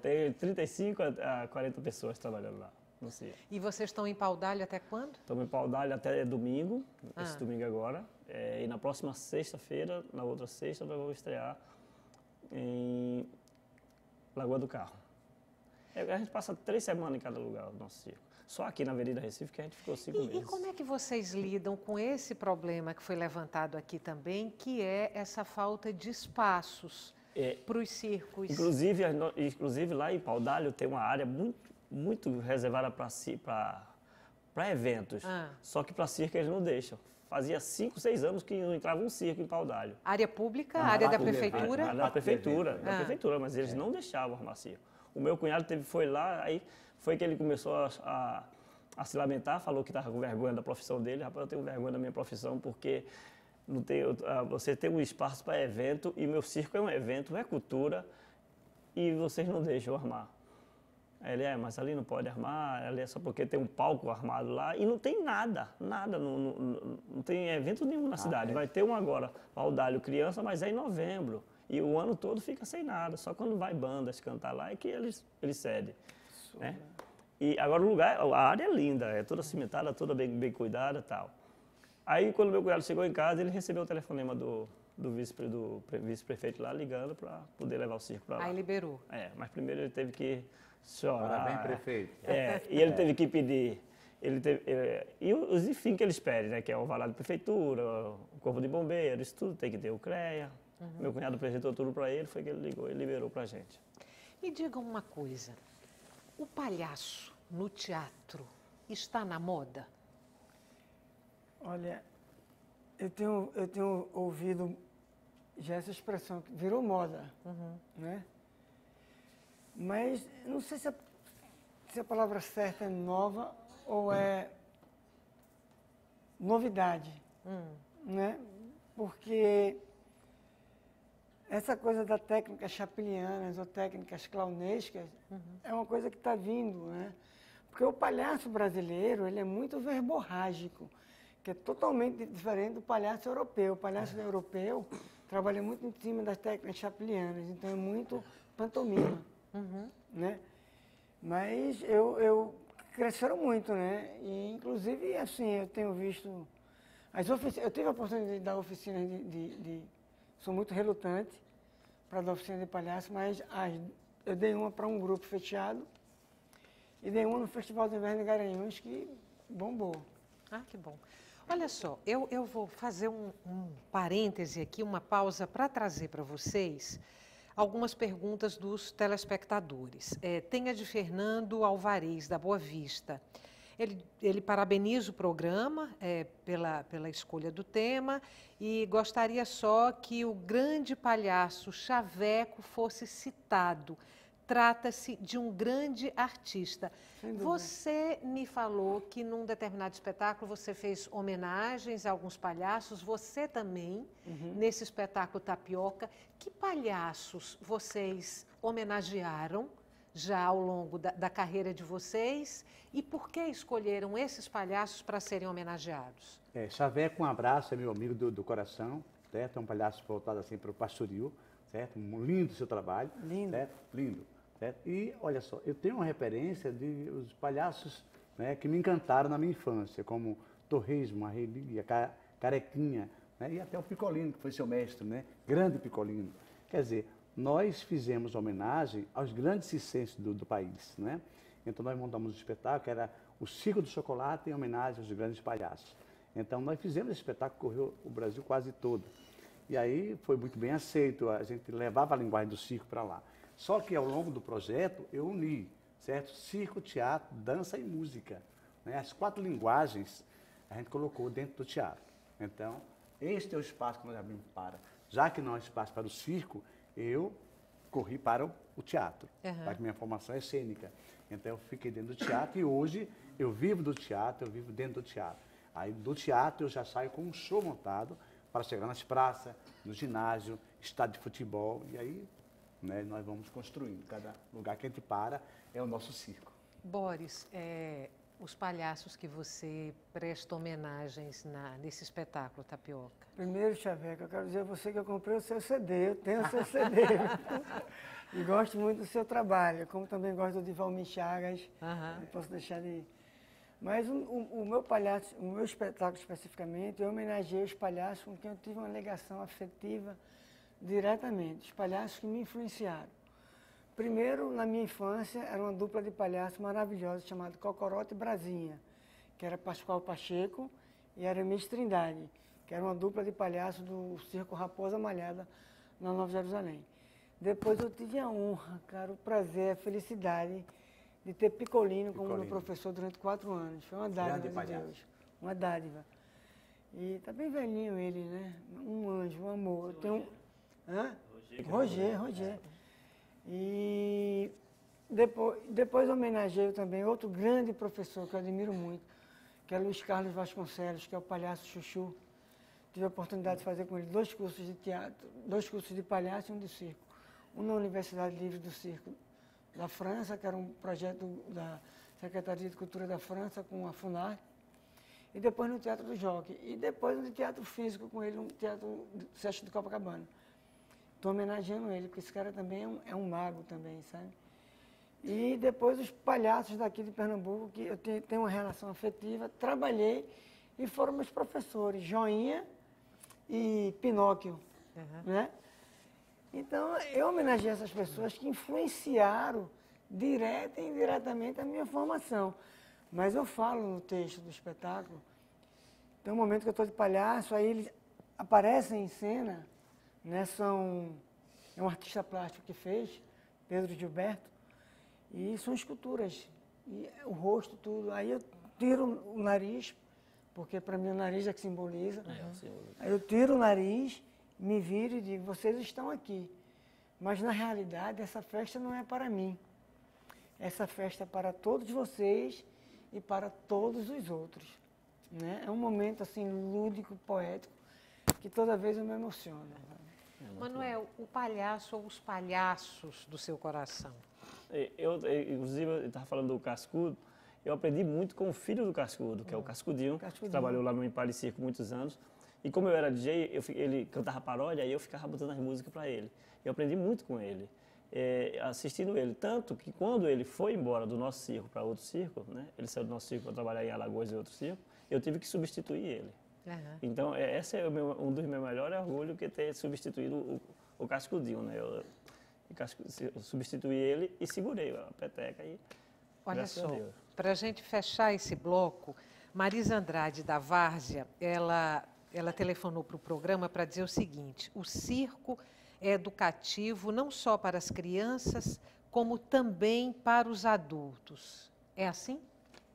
Speaker 4: Tem 35 a 40 pessoas trabalhando lá no circo.
Speaker 1: E vocês estão em Paudalho até quando?
Speaker 4: Estamos em Paudalho até domingo, esse domingo agora. E na próxima sexta-feira, na outra sexta, nós vamos estrear em Lagoa do Carro. A gente passa 3 semanas em cada lugar do nosso circo. Só aqui na Avenida Recife que a gente ficou 5 meses.
Speaker 1: E como é que vocês lidam com esse problema que foi levantado aqui também, que é essa falta de espaços para os circos?
Speaker 4: Inclusive lá em Paudalho tem uma área muito reservada para eventos. Só que para circo eles não deixam. Fazia 5, 6 anos que não entrava um circo em Paudalho.
Speaker 1: Área pública, área da prefeitura?
Speaker 4: Área da prefeitura, mas eles não deixavam armar circo. O meu cunhado foi lá, aí foi que ele começou a se lamentar, falou que estava com vergonha da profissão dele. Rapaz, eu tenho vergonha da minha profissão porque você tem um espaço para evento e meu circo é um evento, é cultura e vocês não deixam armar. Aí ele, mas ali não pode armar, ali é só porque tem um palco armado lá e não tem nada, não tem evento nenhum na cidade. Vai ter um agora, Paudalho Criança, mas é em novembro. E o ano todo fica sem nada, só quando vai bandas cantar lá é que eles cedem. Né? E agora a área é linda, é toda cimentada, toda bem cuidada e tal. Aí quando meu cunhado chegou em casa, ele recebeu o telefonema do vice-prefeito lá ligando para poder levar o circo para lá.
Speaker 1: Aí liberou.
Speaker 4: Mas primeiro ele teve que chorar.
Speaker 2: Parabéns, prefeito.
Speaker 4: E ele teve que pedir. Enfim, que eles pedem, né? Que é o alvará de prefeitura, o corpo de bombeiros, isso tudo tem que ter o CREA. Meu cunhado apresentou tudo para ele, foi que ele ligou e liberou para a gente.
Speaker 1: Me diga uma coisa, o palhaço no teatro está na moda?
Speaker 3: Olha, eu tenho ouvido já essa expressão, que virou moda, né? Mas não sei se a palavra certa é nova ou é novidade, né? Porque essa coisa da técnica chapelianas ou técnicas clownescas é uma coisa que está vindo, né? Porque o palhaço brasileiro, ele é muito verborrágico, que é totalmente diferente do palhaço europeu. O palhaço europeu trabalha muito em cima das técnicas chapelianas, então é muito pantomima, né? Mas eu cresceram muito, né? E, inclusive, assim, eu tenho visto as oficinas, eu tive a oportunidade de dar oficinas sou muito relutante para dar oficina de palhaço, mas eu dei uma para um grupo fechado e dei uma no Festival de Inverno de Garanhuns que bombou.
Speaker 1: Ah, que bom. Olha só, eu vou fazer um parêntese aqui, uma pausa para trazer para vocês algumas perguntas dos telespectadores. Tem a de Fernando Alvarez, da Boa Vista. Ele parabeniza o programa pela escolha do tema e gostaria só que o grande palhaço Chaveco fosse citado. Trata-se de um grande artista. Você me falou que num determinado espetáculo você fez homenagens a alguns palhaços, você também, nesse espetáculo Tapioca. Que palhaços vocês homenagearam já ao longo da carreira de vocês e por que escolheram esses palhaços para serem homenageados?
Speaker 2: Chaveco, um abraço, é meu amigo do coração, certo? É um palhaço voltado assim para o pastoril, certo? Lindo o seu trabalho.
Speaker 3: Lindo.
Speaker 2: Certo? Lindo. Certo? E, olha só, eu tenho uma referência de os palhaços, né, que me encantaram na minha infância, como Torresmo, Arrelia, Carequinha, né, e até o Picolino, que foi seu mestre, né? Grande Picolino. Quer dizer, nós fizemos homenagem aos grandes circenses do país, né? Então nós montamos um espetáculo que era o Circo do Chocolate em homenagem aos grandes palhaços. Então nós fizemos esse espetáculo, correu o Brasil quase todo. E aí foi muito bem aceito, a gente levava a linguagem do circo para lá. Só que ao longo do projeto eu uni, certo? Circo, teatro, dança e música, né? As 4 linguagens a gente colocou dentro do teatro. Então, este é o espaço que nós abrimos para. Já que não é espaço para o circo, eu corri para o teatro, já que minha formação é cênica. Então eu fiquei dentro do teatro e hoje eu vivo do teatro, eu vivo dentro do teatro. Aí do teatro eu já saio com um show montado para chegar nas praças, no ginásio, estádio de futebol, e aí, né, nós vamos construindo. Cada lugar que a gente para é o nosso circo.
Speaker 1: Boris, os palhaços que você presta homenagens nesse espetáculo Tapioca.
Speaker 3: Primeiro, Chaveco, eu quero dizer a você que eu comprei o seu CD, eu tenho o seu CD. E gosto muito do seu trabalho, como também gosto de Valmir Chagas, não posso deixar de... Mas o meu palhaço, o meu espetáculo especificamente, eu homenageei os palhaços com quem eu tive uma ligação afetiva diretamente, os palhaços que me influenciaram. Primeiro, na minha infância, era uma dupla de palhaços maravilhosa chamada Cocorote e Brasinha, que era Pascoal Pacheco e Aramis Trindade, que era uma dupla de palhaços do Circo Raposa Malhada, na Nova Jerusalém. Depois eu tive a honra, cara, o prazer, a felicidade de ter Picolino como meu professor durante 4 anos. Foi uma dádiva de Deus, uma dádiva. E tá bem velhinho ele, né? Um anjo, um amor. Eu tenho Roger. E depois homenageio também outro grande professor que eu admiro muito, que é Luiz Carlos Vasconcelos, que é o palhaço Chuchu. Tive a oportunidade de fazer com ele 2 cursos de teatro, 2 cursos de palhaço e um de circo. Um na Universidade Livre do Circo da França, que era um projeto da Secretaria de Cultura da França com a FUNARC, e depois no Teatro do Jockey, e depois no teatro físico com ele, no Teatro Sesc de Copacabana. Estou homenageando ele, porque esse cara também é um mago também, sabe? E depois os palhaços daqui de Pernambuco, que eu tenho uma relação afetiva, trabalhei e foram meus professores, Joinha e Pinóquio, né? Então, eu homenageei essas pessoas que influenciaram direta e indiretamente a minha formação. Mas eu falo no texto do espetáculo, tem um momento que eu estou de palhaço, aí eles aparecem em cena, né? É um artista plástico que fez, Pedro Gilberto, e são esculturas, e o rosto, tudo. Aí eu tiro o nariz, porque para mim o nariz é que simboliza. Aí eu tiro o nariz, me viro e digo, vocês estão aqui. Mas na realidade essa festa não é para mim. Essa festa é para todos vocês e para todos os outros, né? É um momento assim lúdico, poético, que toda vez eu me emociono.
Speaker 1: Manuel, o palhaço ou os palhaços do seu coração?
Speaker 4: Inclusive, eu estava falando do Cascudo, eu aprendi muito com o filho do Cascudo, que é o Cascudinho, que trabalhou lá no Impari Circo muitos anos. E como eu era DJ, ele cantava paródia, aí eu ficava botando as músicas para ele. Eu aprendi muito com ele, assistindo ele. Tanto que quando ele foi embora do nosso circo para outro circo, né? Ele saiu do nosso circo para trabalhar em Alagoas e outro circo, eu tive que substituir ele. Então, esse é um dos meus melhores orgulhos, que ter substituído o Cascudinho, né? Eu substituí ele e segurei a peteca. E,
Speaker 1: olha só, para a gente fechar esse bloco, Marisa Andrade, da Várzea, ela telefonou para o programa para dizer o seguinte: o circo é educativo não só para as crianças, como também para os adultos. É assim?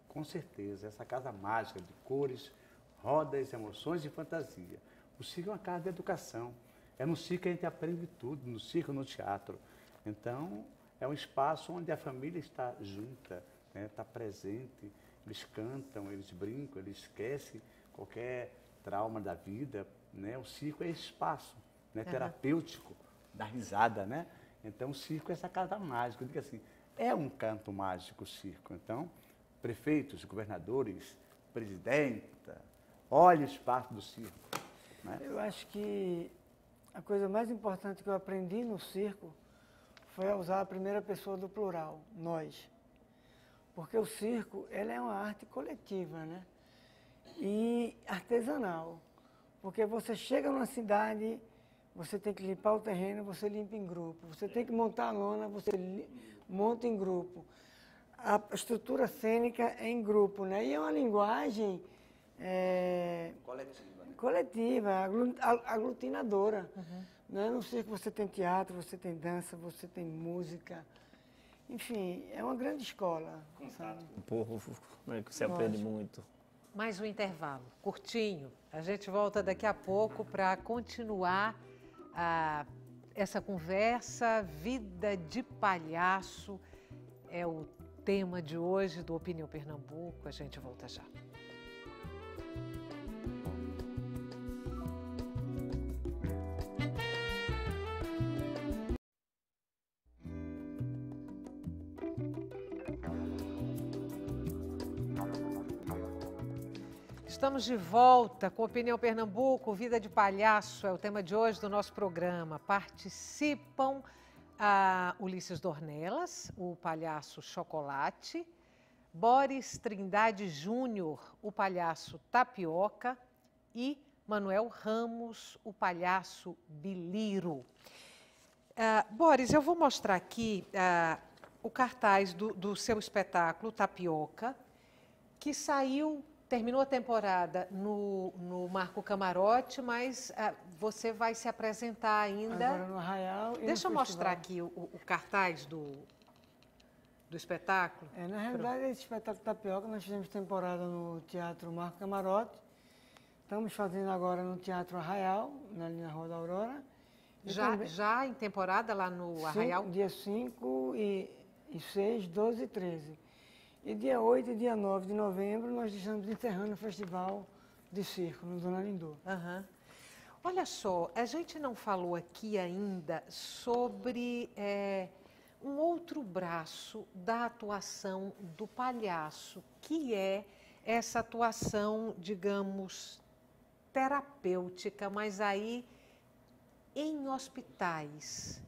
Speaker 2: Com certeza, essa casa mágica de cores, rodas, emoções e fantasia. O circo é uma casa de educação. É no circo que a gente aprende tudo, no circo, no teatro. Então, é um espaço onde a família está junta, né, está presente. Eles cantam, eles brincam, eles esquecem qualquer trauma da vida, né? O circo é esse espaço, né, terapêutico, da risada, né? Então, o circo é essa casa mágica. Eu digo assim, é um canto mágico o circo. Então, prefeitos, governadores, presidenta, olhe o espaço do circo. Né?
Speaker 3: Eu acho que a coisa mais importante que eu aprendi no circo foi a usar a primeira pessoa do plural, nós. Porque o circo, ela é uma arte coletiva, né? E artesanal. Porque você chega numa cidade, você tem que limpar o terreno, você limpa em grupo. Você tem que montar a lona, você monta em grupo. A estrutura cênica é em grupo, né? E é uma linguagem coletiva, aglutinadora. Né? No circo você tem teatro, você tem dança, você tem música. Enfim, é uma grande escola. Sabe?
Speaker 4: O povo, né, que você aprende muito.
Speaker 1: Mais um intervalo, curtinho. A gente volta daqui a pouco para continuar essa conversa. Vida de palhaço é o tema de hoje do Opinião Pernambuco. A gente volta já. Estamos de volta com Opinião Pernambuco, Vida de Palhaço é o tema de hoje do nosso programa. Participam Ulisses Dornelas, o palhaço Chocolate, Boris Trindade Júnior, o palhaço Tapioca e Manuel Ramos, o palhaço Biliro. Boris, eu vou mostrar aqui o cartaz do seu espetáculo Tapioca, que terminou a temporada no Marco Camarote, mas você vai se apresentar ainda.
Speaker 3: Agora no Arraial e
Speaker 1: Deixa eu
Speaker 3: no
Speaker 1: mostrar
Speaker 3: festival.
Speaker 1: aqui o cartaz do espetáculo.
Speaker 3: Na realidade, esse espetáculo Tapioca, nós fizemos temporada no Teatro Marco Camarote. Estamos fazendo agora no Teatro Arraial, ali na Rua da Aurora.
Speaker 1: Já em temporada lá no Arraial?
Speaker 3: Dia 5 e 6, 12 e 13. E dia 8 e dia 9 de novembro nós estamos encerrando o Festival de Circo, no Dona Lindu.
Speaker 1: Olha só, a gente não falou aqui ainda sobre um outro braço da atuação do palhaço, que é essa atuação, digamos, terapêutica, mas aí em hospitais.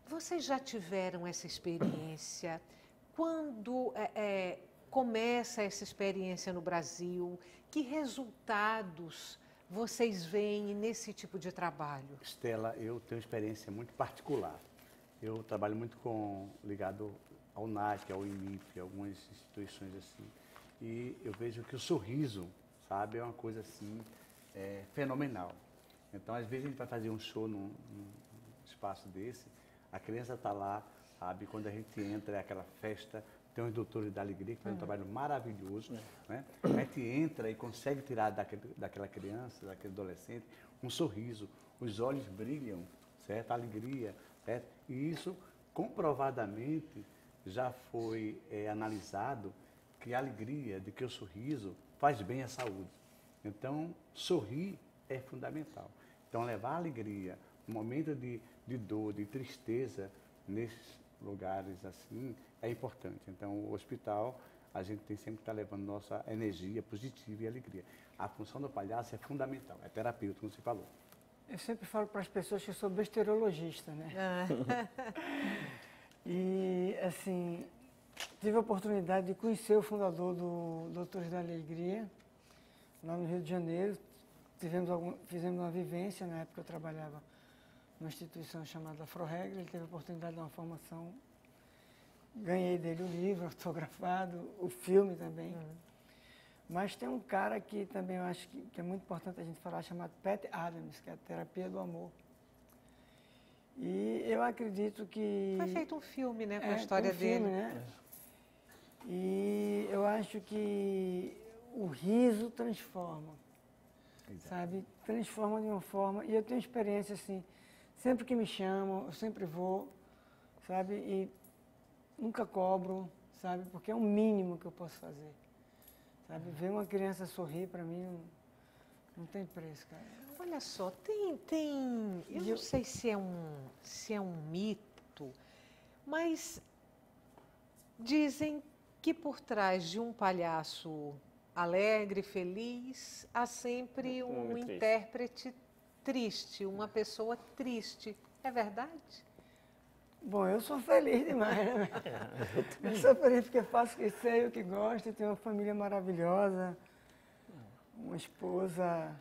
Speaker 1: Vocês já tiveram essa experiência? Quando começa essa experiência no Brasil? Que resultados vocês veem nesse tipo de trabalho?
Speaker 2: Estela, eu tenho uma experiência muito particular. Eu trabalho muito ligado ao NAC, ao IMIP, algumas instituições assim. E eu vejo que o sorriso, sabe, é uma coisa assim fenomenal. Então, às vezes a gente vai fazer um show num espaço desse, a criança está lá, sabe, quando a gente entra, é aquela festa, tem os doutores da alegria, que faz um trabalho maravilhoso, né? A gente entra e consegue tirar daquela criança, daquele adolescente, um sorriso, os olhos brilham, certo? A alegria, certo? E isso, comprovadamente, já foi analisado que a alegria, de que o sorriso faz bem à saúde. Então, sorrir é fundamental. Então, levar a alegria, no momento de dor, de tristeza, nesses lugares assim, é importante. Então, o hospital, a gente tem sempre que estar levando nossa energia positiva e alegria. A função do palhaço é fundamental, é terapêutico, como você falou.
Speaker 3: Eu sempre falo para as pessoas que eu sou besteirologista, né? E, assim, tive a oportunidade de conhecer o fundador do Doutores da Alegria, lá no Rio de Janeiro. Fizemos uma vivência, na época eu trabalhava numa instituição chamada Afroregra, ele teve a oportunidade de uma formação. Ganhei dele o livro autografado, o filme também. Mas tem um cara que também eu acho que é muito importante a gente falar, chamado Pat Adams, que é a terapia do amor. E eu acredito que...
Speaker 1: Foi feito um filme, né, com a história
Speaker 3: tem um
Speaker 1: dele.
Speaker 3: filme, né? E eu acho que o riso transforma, sabe? Transforma de uma forma... E eu tenho experiência, assim, sempre que me chamam, eu sempre vou, sabe? E nunca cobro, sabe? Porque é o mínimo que eu posso fazer. Sabe? Ver uma criança sorrir, para mim, não tem preço, cara.
Speaker 1: Olha só, eu não sei se é um mito, mas dizem que por trás de um palhaço alegre, feliz, há sempre um intérprete triste, uma pessoa triste. É verdade?
Speaker 3: Bom, eu sou feliz demais, né? Eu sou feliz porque faço o que sei, o que gosto, tenho uma família maravilhosa, uma esposa,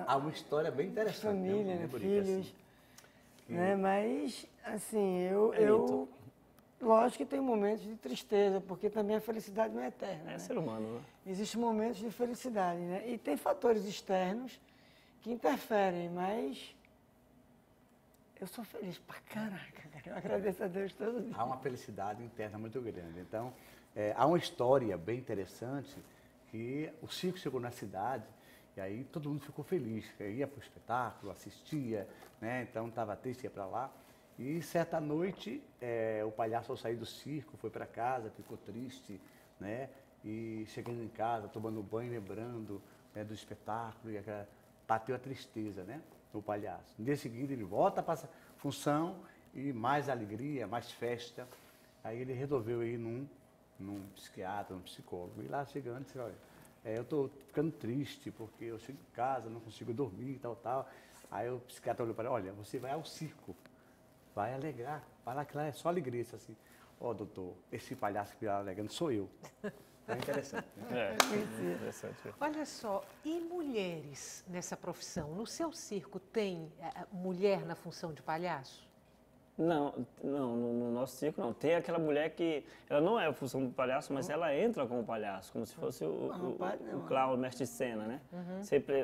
Speaker 2: Há uma história bem interessante.
Speaker 3: Família,
Speaker 2: né?
Speaker 3: Filhos.
Speaker 2: Assim.
Speaker 3: Né? Mas, assim, eu lógico que tem momentos de tristeza, porque também a felicidade não é eterna.
Speaker 4: É ser humano, né?
Speaker 3: Existem momentos de felicidade, né? E tem fatores externos que interferem, mas eu sou feliz pra caraca, cara. Eu agradeço a Deus todo dia.
Speaker 2: Há uma felicidade interna muito grande. Então, há uma história bem interessante que o circo chegou na cidade e aí todo mundo ficou feliz. Ia para o espetáculo, assistia, né? Então estava triste, ia para lá. E certa noite, o palhaço ao sair do circo foi para casa, ficou triste, né? E chegando em casa, tomando banho, lembrando, né, do espetáculo, e bateu a tristeza, né, no palhaço. No dia seguinte ele volta para a função e mais alegria, mais festa. Aí ele resolveu ir num psiquiatra, num psicólogo. E lá chegando, disse, olha, eu estou ficando triste porque eu chego em casa, não consigo dormir e tal. Aí o psiquiatra olhou para ele, olha, você vai ao circo, vai alegrar, vai lá que lá é só alegria. Isso assim, doutor, esse palhaço que está alegando sou eu. É interessante. Né?
Speaker 4: Interessante.
Speaker 1: Olha só, e mulheres nessa profissão? No seu circo tem mulher na função de palhaço?
Speaker 4: Não, no nosso circo não. Tem aquela mulher que, ela não é a função do palhaço, mas ela entra como palhaço, como se fosse o clown, o mestre de cena, né?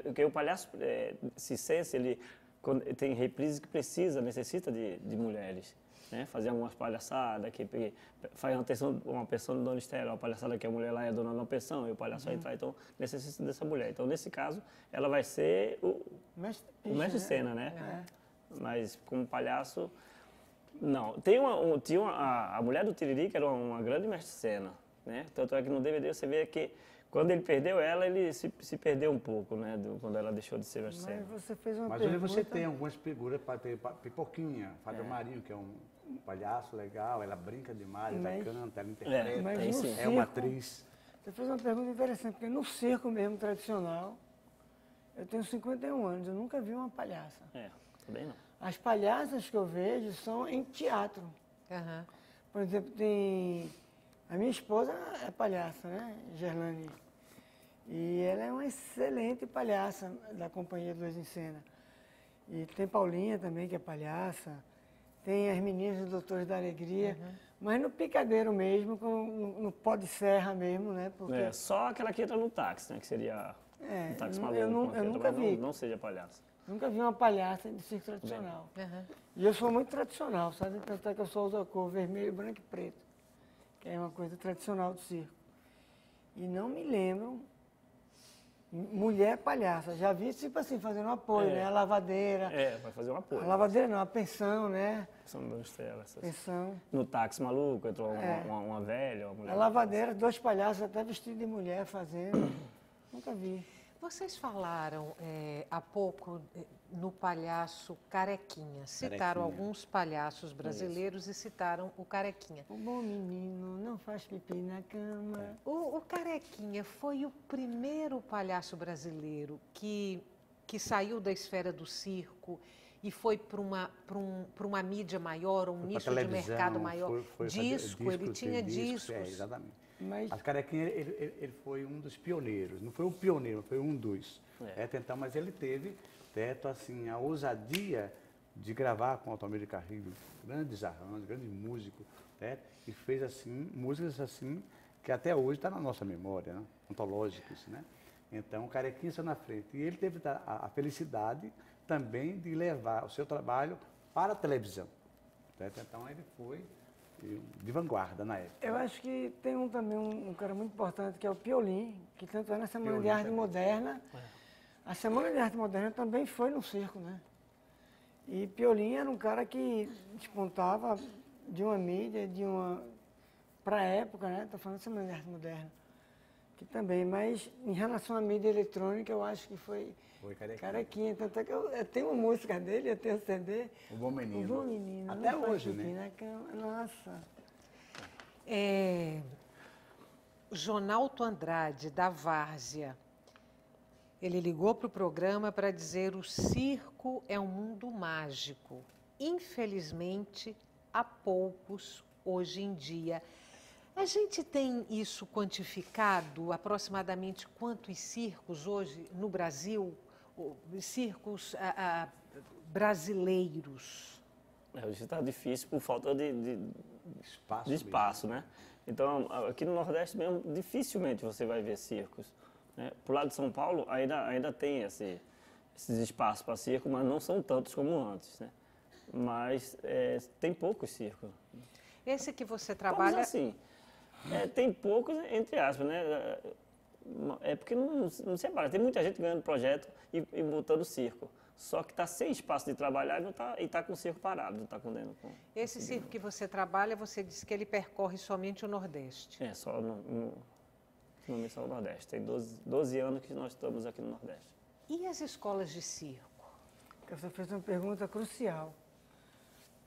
Speaker 4: Porque o palhaço circense, ele tem reprises que necessita de mulheres, né? Fazer algumas palhaçadas, que faz uma pensão do dono externo, a palhaçada que a mulher lá é dona da pensão e o palhaço vai entrar, então necessita dessa mulher. Então, nesse caso, ela vai ser o mestre de cena, né? Mas como palhaço... Não, tinha a mulher do Tiriri, que era uma grande mestre-cena, né? Tanto é que no DVD você vê que quando ele perdeu ela, ele se perdeu um pouco, né? Quando ela deixou de ser mestre-cena.
Speaker 3: Mas você fez uma
Speaker 2: Mas
Speaker 3: pergunta...
Speaker 2: hoje você tem algumas figuras para ter Pipoquinha, Fábio Marinho, que é um palhaço legal, ela brinca demais, ela canta, ela interpreta,
Speaker 3: mas
Speaker 2: uma atriz.
Speaker 3: Você fez uma pergunta interessante, porque no circo mesmo tradicional, eu tenho 51 anos, eu nunca vi uma palhaça.
Speaker 4: Também não.
Speaker 3: As palhaças que eu vejo são em teatro. Por exemplo, tem... A minha esposa é palhaça, né? Gerlane. E ela é uma excelente palhaça da Companhia Dois em Cena. E tem Paulinha também, que é palhaça. Tem as meninas dos Doutores da Alegria. Mas no picadeiro mesmo, no pó de serra mesmo, né? Porque...
Speaker 4: Só aquela que entra no táxi, né? Que seria um táxi maluco.
Speaker 3: Eu nunca vi.
Speaker 4: Não seja palhaça.
Speaker 3: Nunca vi uma palhaça de circo tradicional. E eu sou muito tradicional, sabe? Tanto é que eu só uso a cor vermelho, branco e preto, que é uma coisa tradicional do circo. E não me lembro mulher palhaça. Já vi, tipo assim, fazendo um apoio, né? A lavadeira.
Speaker 4: Vai fazer um apoio.
Speaker 3: A lavadeira não, a pensão, né?
Speaker 4: Pensão do Estela.
Speaker 3: Pensão.
Speaker 4: No táxi maluco, entrou uma velha, uma mulher.
Speaker 3: A lavadeira, 2 palhaços até vestidos de mulher fazendo. Nunca vi.
Speaker 1: Vocês falaram há pouco no palhaço Carequinha. Citaram alguns palhaços brasileiros e citaram o Carequinha.
Speaker 3: O bom menino não faz pipi na cama.
Speaker 1: O Carequinha foi o primeiro palhaço brasileiro que saiu da esfera do circo e foi para uma mídia maior, um nicho de mercado maior. Disco, ele tinha discos.
Speaker 2: Exatamente. Mas Carequinha, ele foi um dos pioneiros, não foi o pioneiro, foi um dos. Mas ele teve assim, a ousadia de gravar com o Altamir de Carrilho, grandes arranjos, grandes músicos, e fez assim, músicas assim, que até hoje está na nossa memória, né? Ontológicos, né? Então, o Carequinha saiu na frente. E ele teve a felicidade também de levar o seu trabalho para a televisão. Certo? Então, ele foi de vanguarda na época.
Speaker 3: Eu acho que tem também um cara muito importante, que é o Piolim, que tanto é na Semana
Speaker 2: Piolim
Speaker 3: de Arte
Speaker 2: também.
Speaker 3: Moderna. A Semana de Arte Moderna também foi no circo, né? E Piolim era um cara que despontava de uma mídia, para a época, né? Estou falando de Semana de Arte Moderna. Que também, mas em relação à mídia eletrônica, eu acho que foi Carequinha. Tanto é que eu tenho uma música dele, eu tenho CD.
Speaker 2: O Bom Menino.
Speaker 3: O Bom Menino.
Speaker 2: Até hoje, né?
Speaker 3: Nossa.
Speaker 1: Jonalto Andrade, da Várzea, ele ligou para o programa para dizer: o circo é um mundo mágico. Infelizmente, há poucos hoje em dia. A gente tem isso quantificado, aproximadamente quantos circos hoje no Brasil, circos brasileiros?
Speaker 4: Hoje está difícil por falta de espaço, né? Então, aqui no Nordeste mesmo, dificilmente você vai ver circos. Né? Pro lado de São Paulo, ainda tem esses espaços para circo, mas não são tantos como antes, né? Mas tem poucos circos.
Speaker 1: Esse que você trabalha...
Speaker 4: Vamos assim, tem poucos, entre aspas, né? É porque não se separa. Tem muita gente ganhando projeto e botando circo. Só que está sem espaço de trabalhar e está com o circo parado, não está com.
Speaker 1: Esse circo que você trabalha, você disse que ele percorre somente o Nordeste.
Speaker 4: Só no Missão Nordeste. Tem 12 anos que nós estamos aqui no Nordeste.
Speaker 1: E as escolas de circo?
Speaker 3: Você fez uma pergunta crucial.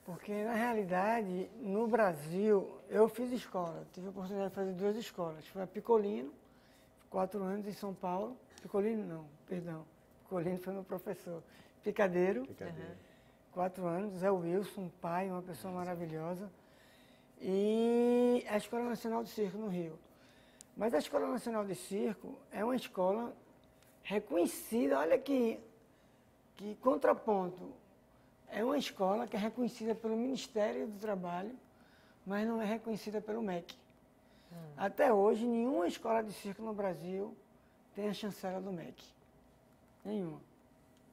Speaker 3: Porque, na realidade, no Brasil, eu fiz escola. Tive a oportunidade de fazer 2 escolas. Foi a Picolino, 4 anos em São Paulo. Picolino não, perdão. Picolino foi meu professor. Picadeiro. 4 anos. Zé Wilson, um pai, uma pessoa maravilhosa. E a Escola Nacional de Circo no Rio. Mas a Escola Nacional de Circo é uma escola reconhecida. Olha que contraponto. É uma escola que é reconhecida pelo Ministério do Trabalho, mas não é reconhecida pelo MEC. Até hoje, nenhuma escola de circo no Brasil tem a chancela do MEC. Nenhuma.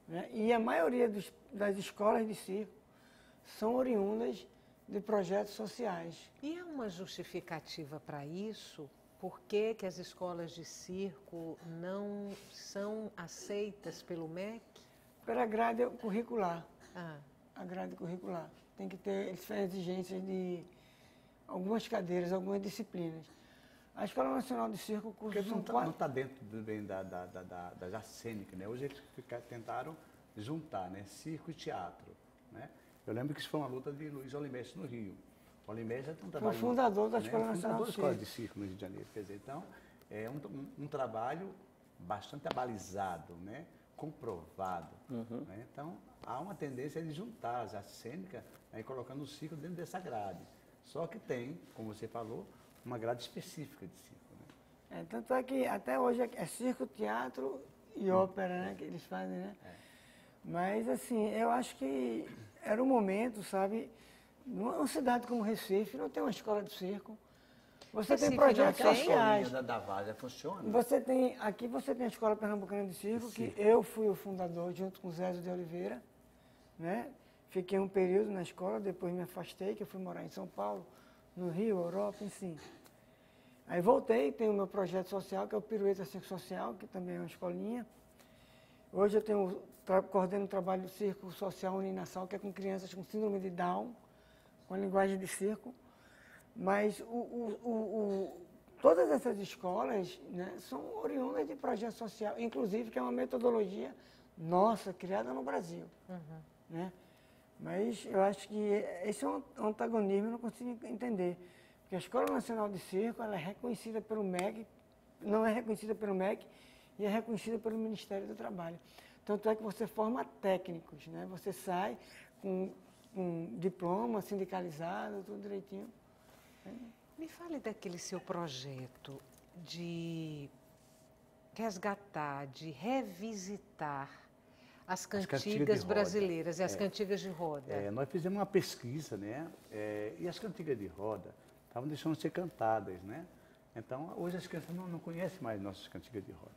Speaker 3: Né? E a maioria das escolas de circo são oriundas de projetos sociais.
Speaker 1: E há uma justificativa para isso? Por que as escolas de circo não são aceitas pelo MEC?
Speaker 3: Pela grade curricular.
Speaker 1: Ah.
Speaker 3: A grade curricular. Tem que ter exigências de algumas cadeiras, algumas disciplinas. A Escola Nacional de Circo cursa...
Speaker 2: Porque não está dentro bem da cênica, né? Hoje eles tentaram juntar, né? Circo e teatro, né? Eu lembro que isso foi uma luta de Luiz Olimestre no Rio. O Olimestre é um trabalho...
Speaker 3: Foi o fundador da Escola Nacional de Circo.
Speaker 2: Escola de Circo no Rio de Janeiro. Quer dizer, então, é um trabalho bastante abalizado, né? Comprovado. Né? Então, há uma tendência de juntar as artes cênicas, né? E colocando o circo dentro dessa grade. Só que tem, como você falou, uma grade específica de circo. Né?
Speaker 3: Tanto é que até hoje é circo, teatro e ópera, né? Que eles fazem, né? Mas, assim, eu acho que era um momento, sabe? Numa cidade como Recife, não tem uma escola de circo. Você tem projetos sociais.
Speaker 2: Da Várzea funciona.
Speaker 3: Aqui você tem a Escola Pernambucana de Circo, que eu fui o fundador junto com o Zé de Oliveira, né? Fiquei um período na escola, depois me afastei, que eu fui morar em São Paulo, no Rio, Europa, enfim. Aí voltei, tenho o meu projeto social, que é o Pirueta Circo Social, que também é uma escolinha. Hoje eu coordeno o trabalho do Circo Social Uninassal, que é com crianças com síndrome de Down, com a linguagem de circo. Mas todas essas escolas, né, são oriundas de projeto social, inclusive que é uma metodologia nossa, criada no Brasil. Né? Mas eu acho que esse é um antagonismo, eu não consigo entender. Porque a Escola Nacional de Circo ela é reconhecida pelo MEC, não é reconhecida pelo MEC e é reconhecida pelo Ministério do Trabalho. Tanto é que você forma técnicos, né? Você sai com diploma sindicalizado, tudo direitinho.
Speaker 1: Me fale daquele seu projeto de resgatar, de revisitar as cantigas brasileiras e as cantigas de roda.
Speaker 2: Nós fizemos uma pesquisa, né? E as cantigas de roda estavam deixando de ser cantadas, né? Então, hoje as crianças não conhecem mais nossas cantigas de roda.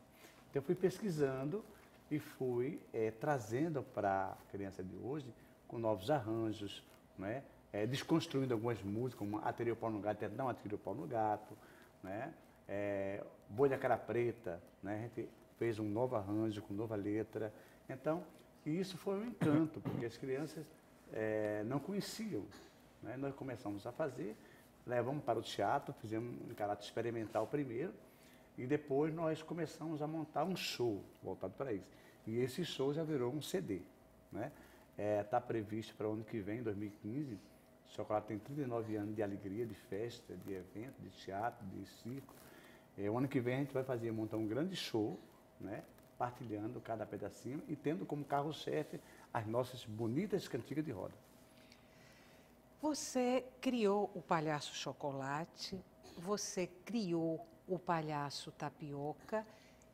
Speaker 2: Então, eu fui pesquisando e fui trazendo para a criança de hoje com novos arranjos, né? Desconstruindo algumas músicas, como Atirei o Pau no Gato, não Atirei o Pau no Gato, né? Boi da Cara Preta, né? A gente fez um novo arranjo com nova letra. Então, isso foi um encanto, porque as crianças não conheciam, né? Nós começamos a fazer, levamos para o teatro, fizemos um caráter experimental primeiro, e depois nós começamos a montar um show voltado para isso. E esse show já virou um CD, né? Está previsto para o ano que vem, 2015. O Chocolate tem 39 anos de alegria, de festa, de evento, de teatro, de circo. O ano que vem a gente vai montar um grande show, né? Partilhando cada pedacinho e tendo como carro-chefe as nossas bonitas cantigas de roda.
Speaker 1: Você criou o Palhaço Chocolate, você criou o Palhaço Tapioca.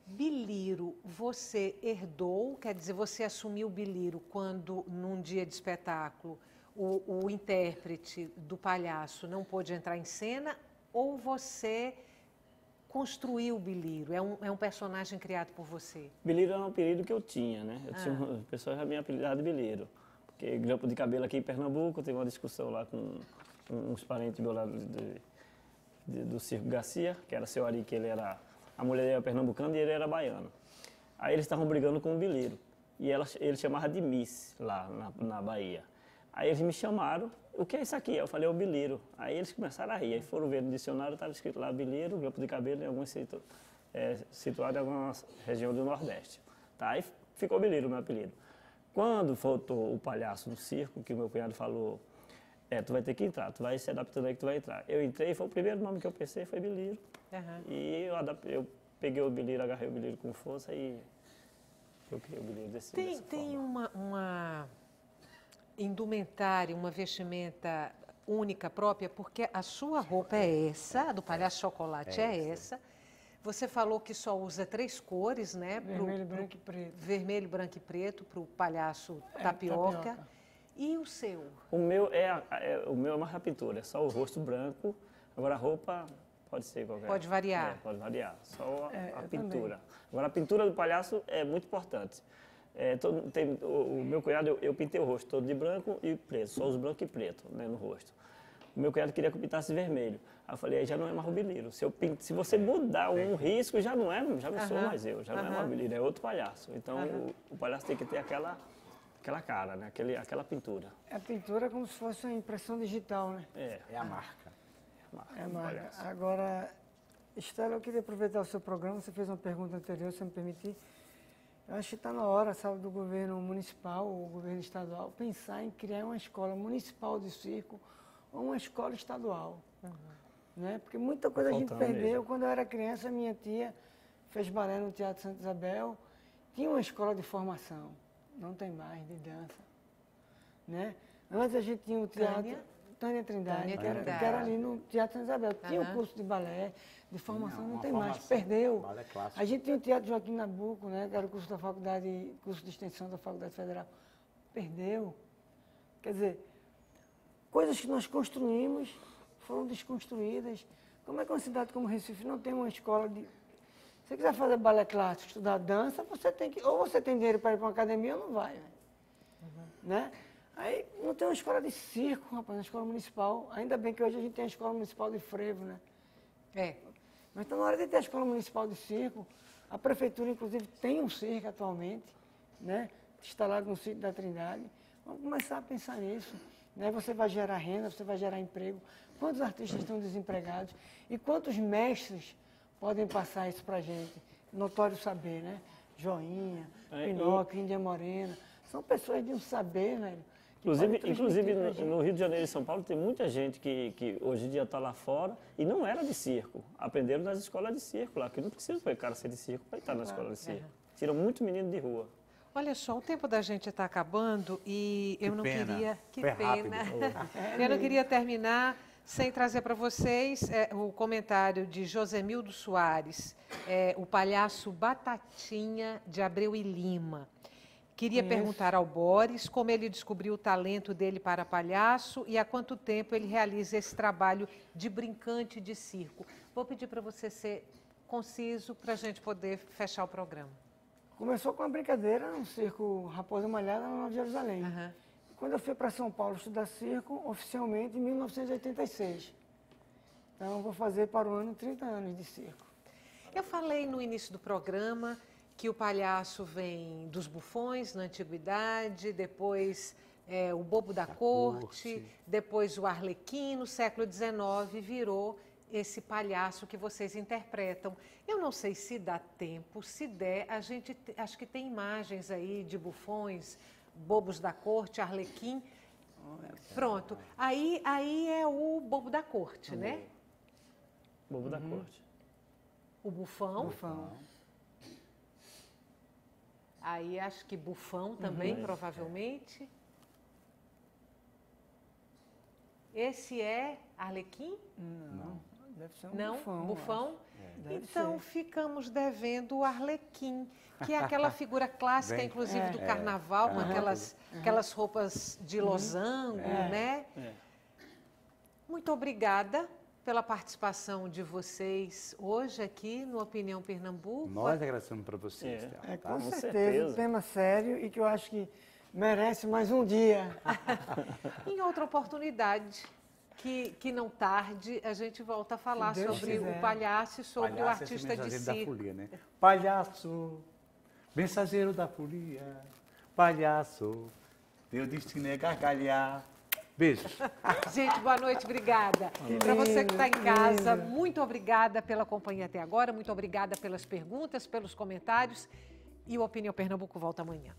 Speaker 1: Biliro, você herdou, quer dizer, você assumiu o Biliro quando, num dia de espetáculo, o intérprete do palhaço não pôde entrar em cena, ou você construiu o Biliro? É um personagem criado por você?
Speaker 4: Biliro era um apelido que eu tinha, né? O pessoal já me apelidava de Biliro. Porque grampo de cabelo aqui em Pernambuco, teve uma discussão lá com uns parentes do lado do Circo Garcia, que era seu Ari, que ele era... A mulher era pernambucana e ele era baiano. Aí eles estavam brigando com o Biliro. E ele chamava de Miss, lá na Bahia. Aí eles me chamaram, o que é isso aqui? Eu falei, é o Biliro. Aí eles começaram a rir. Aí foram ver no dicionário, estava escrito lá Biliro, grampo de cabelo, em alguns situado em alguma região do Nordeste. Tá? Aí ficou Biliro, meu apelido. Quando faltou o palhaço no circo, que o meu cunhado falou, tu vai ter que entrar, tu vai se adaptando aí que tu vai entrar. Eu entrei, foi o primeiro nome que eu pensei, foi Biliro. Uhum. E eu peguei o Biliro, agarrei o Biliro com força e eu criei o Biliro dessa forma.
Speaker 1: Tem uma indumentária, uma vestimenta única, própria, porque a sua roupa é essa, a do Palhaço Chocolate é essa. Você falou que só usa 3 cores, né?
Speaker 3: Vermelho, branco e preto.
Speaker 1: Vermelho, branco e preto, para o Palhaço Tapioca. E o seu?
Speaker 4: O meu é mais a pintura, é só o rosto branco. Agora a roupa pode ser qualquer.
Speaker 1: Pode variar?
Speaker 4: Pode variar, só a pintura. Também. Agora a pintura do palhaço é muito importante. O meu cunhado, eu pintei o rosto todo de branco e preto, só os branco e preto, né, no rosto. O meu cunhado queria que eu pintasse vermelho. Aí eu falei, aí já não é mais o Biliro. Se você mudar um risco, já não sou mais eu, já não é mais o Biliro, é outro palhaço. Então o palhaço tem que ter aquela cara, né? Aquela pintura.
Speaker 3: A pintura é como se fosse uma impressão digital, né?
Speaker 2: É a marca.
Speaker 3: É a marca. Agora, Estela, eu queria aproveitar o seu programa, você fez uma pergunta anterior, se me permitir. Eu acho que está na hora, sabe, do governo municipal, o governo estadual, pensar em criar uma escola municipal de circo ou uma escola estadual. Né? Porque muita coisa a gente perdeu. Mesmo. Quando eu era criança, minha tia fez balé no Teatro Santa Isabel, tinha uma escola de formação, não tem mais, de dança. Né? Antes a gente tinha o teatro Tânia Trindade, que era ali no Teatro Santa Isabel. Tinha um curso de balé, de formação, não tem mais, perdeu.
Speaker 2: Balé clássico.
Speaker 3: A gente tinha o Teatro Joaquim Nabuco, né, que era o curso da faculdade, curso de extensão da Faculdade Federal. Perdeu. Quer dizer, coisas que nós construímos foram desconstruídas. Como é que uma cidade como Recife não tem uma escola de... Se você quiser fazer balé clássico, estudar dança, você tem que... Ou você tem dinheiro para ir para uma academia ou não vai. Né? Aí não tem uma escola de circo, rapaz, uma escola municipal. Ainda bem que hoje a gente tem a escola municipal de frevo, né? Mas está na hora de ter a escola municipal de circo. A prefeitura, inclusive, tem um circo atualmente, né? Instalado no sítio da Trindade. Vamos começar a pensar nisso. Né? Você vai gerar renda, você vai gerar emprego. Quantos artistas estão desempregados? E quantos mestres podem passar isso para a gente? Notório saber, né? Joinha, Pinóquio, Índia Morena. São pessoas de um saber, velho.
Speaker 4: Inclusive no Rio de Janeiro e São Paulo tem muita gente que hoje em dia está lá fora e não era de circo. Aprenderam nas escolas de circo lá, que não precisa o cara ser de circo para estar na escola de circo. Tiram muito menino de rua.
Speaker 1: Olha só, o tempo da gente está acabando e eu não queria... Que pena.
Speaker 2: Rápido.
Speaker 1: Eu não queria terminar sem trazer para vocês o comentário de Josemildo Soares, o palhaço Batatinha de Abreu e Lima. Queria perguntar ao Boris como ele descobriu o talento dele para palhaço e há quanto tempo ele realiza esse trabalho de brincante de circo. Vou pedir para você ser conciso para a gente poder fechar o programa.
Speaker 3: Começou com uma brincadeira no circo Raposa Malhada, lá em Jerusalém. Quando eu fui para São Paulo estudar circo, oficialmente em 1986. Então, eu vou fazer para o ano 30 anos de circo.
Speaker 1: Eu falei no início do programa que o palhaço vem dos bufões na antiguidade, depois o bobo da corte, depois o arlequim, no século XIX virou esse palhaço que vocês interpretam. Eu não sei se dá tempo, se der, a gente acho que tem imagens aí de bufões, bobos da corte, arlequim. Pronto. Aí é o bobo da corte, né?
Speaker 4: Bobo da corte.
Speaker 1: O bufão.
Speaker 3: Bufão.
Speaker 1: Aí acho que bufão também, provavelmente. Esse é arlequim?
Speaker 3: Não, deve ser um
Speaker 1: Não?
Speaker 3: bufão.
Speaker 1: Bufão?
Speaker 3: Deve
Speaker 1: Então
Speaker 3: ser.
Speaker 1: ficamos devendo o arlequim, que é aquela figura clássica,
Speaker 2: Bem,
Speaker 1: inclusive, do carnaval, com aquelas roupas de losango, né? Muito obrigada pela participação de vocês hoje aqui no Opinião Pernambuco.
Speaker 2: Nós agradecemos para vocês.
Speaker 3: Com certeza,
Speaker 4: certeza.
Speaker 3: um tema sério e que eu acho que merece mais um dia.
Speaker 1: Em outra oportunidade, que não tarde, a gente volta a falar
Speaker 3: Se Deus
Speaker 1: sobre
Speaker 3: quiser.
Speaker 1: o palhaço e sobre
Speaker 2: Palhaço
Speaker 1: o
Speaker 2: é
Speaker 1: artista
Speaker 2: esse
Speaker 1: de
Speaker 2: mensageiro da
Speaker 1: circo.
Speaker 2: folia, né? Palhaço, mensageiro da folia, palhaço, teu destino é gargalhar. Beijo.
Speaker 1: Gente, boa noite, obrigada. Para você que está em casa, muito obrigada pela companhia até agora, muito obrigada pelas perguntas, pelos comentários. E o Opinião Pernambuco volta amanhã.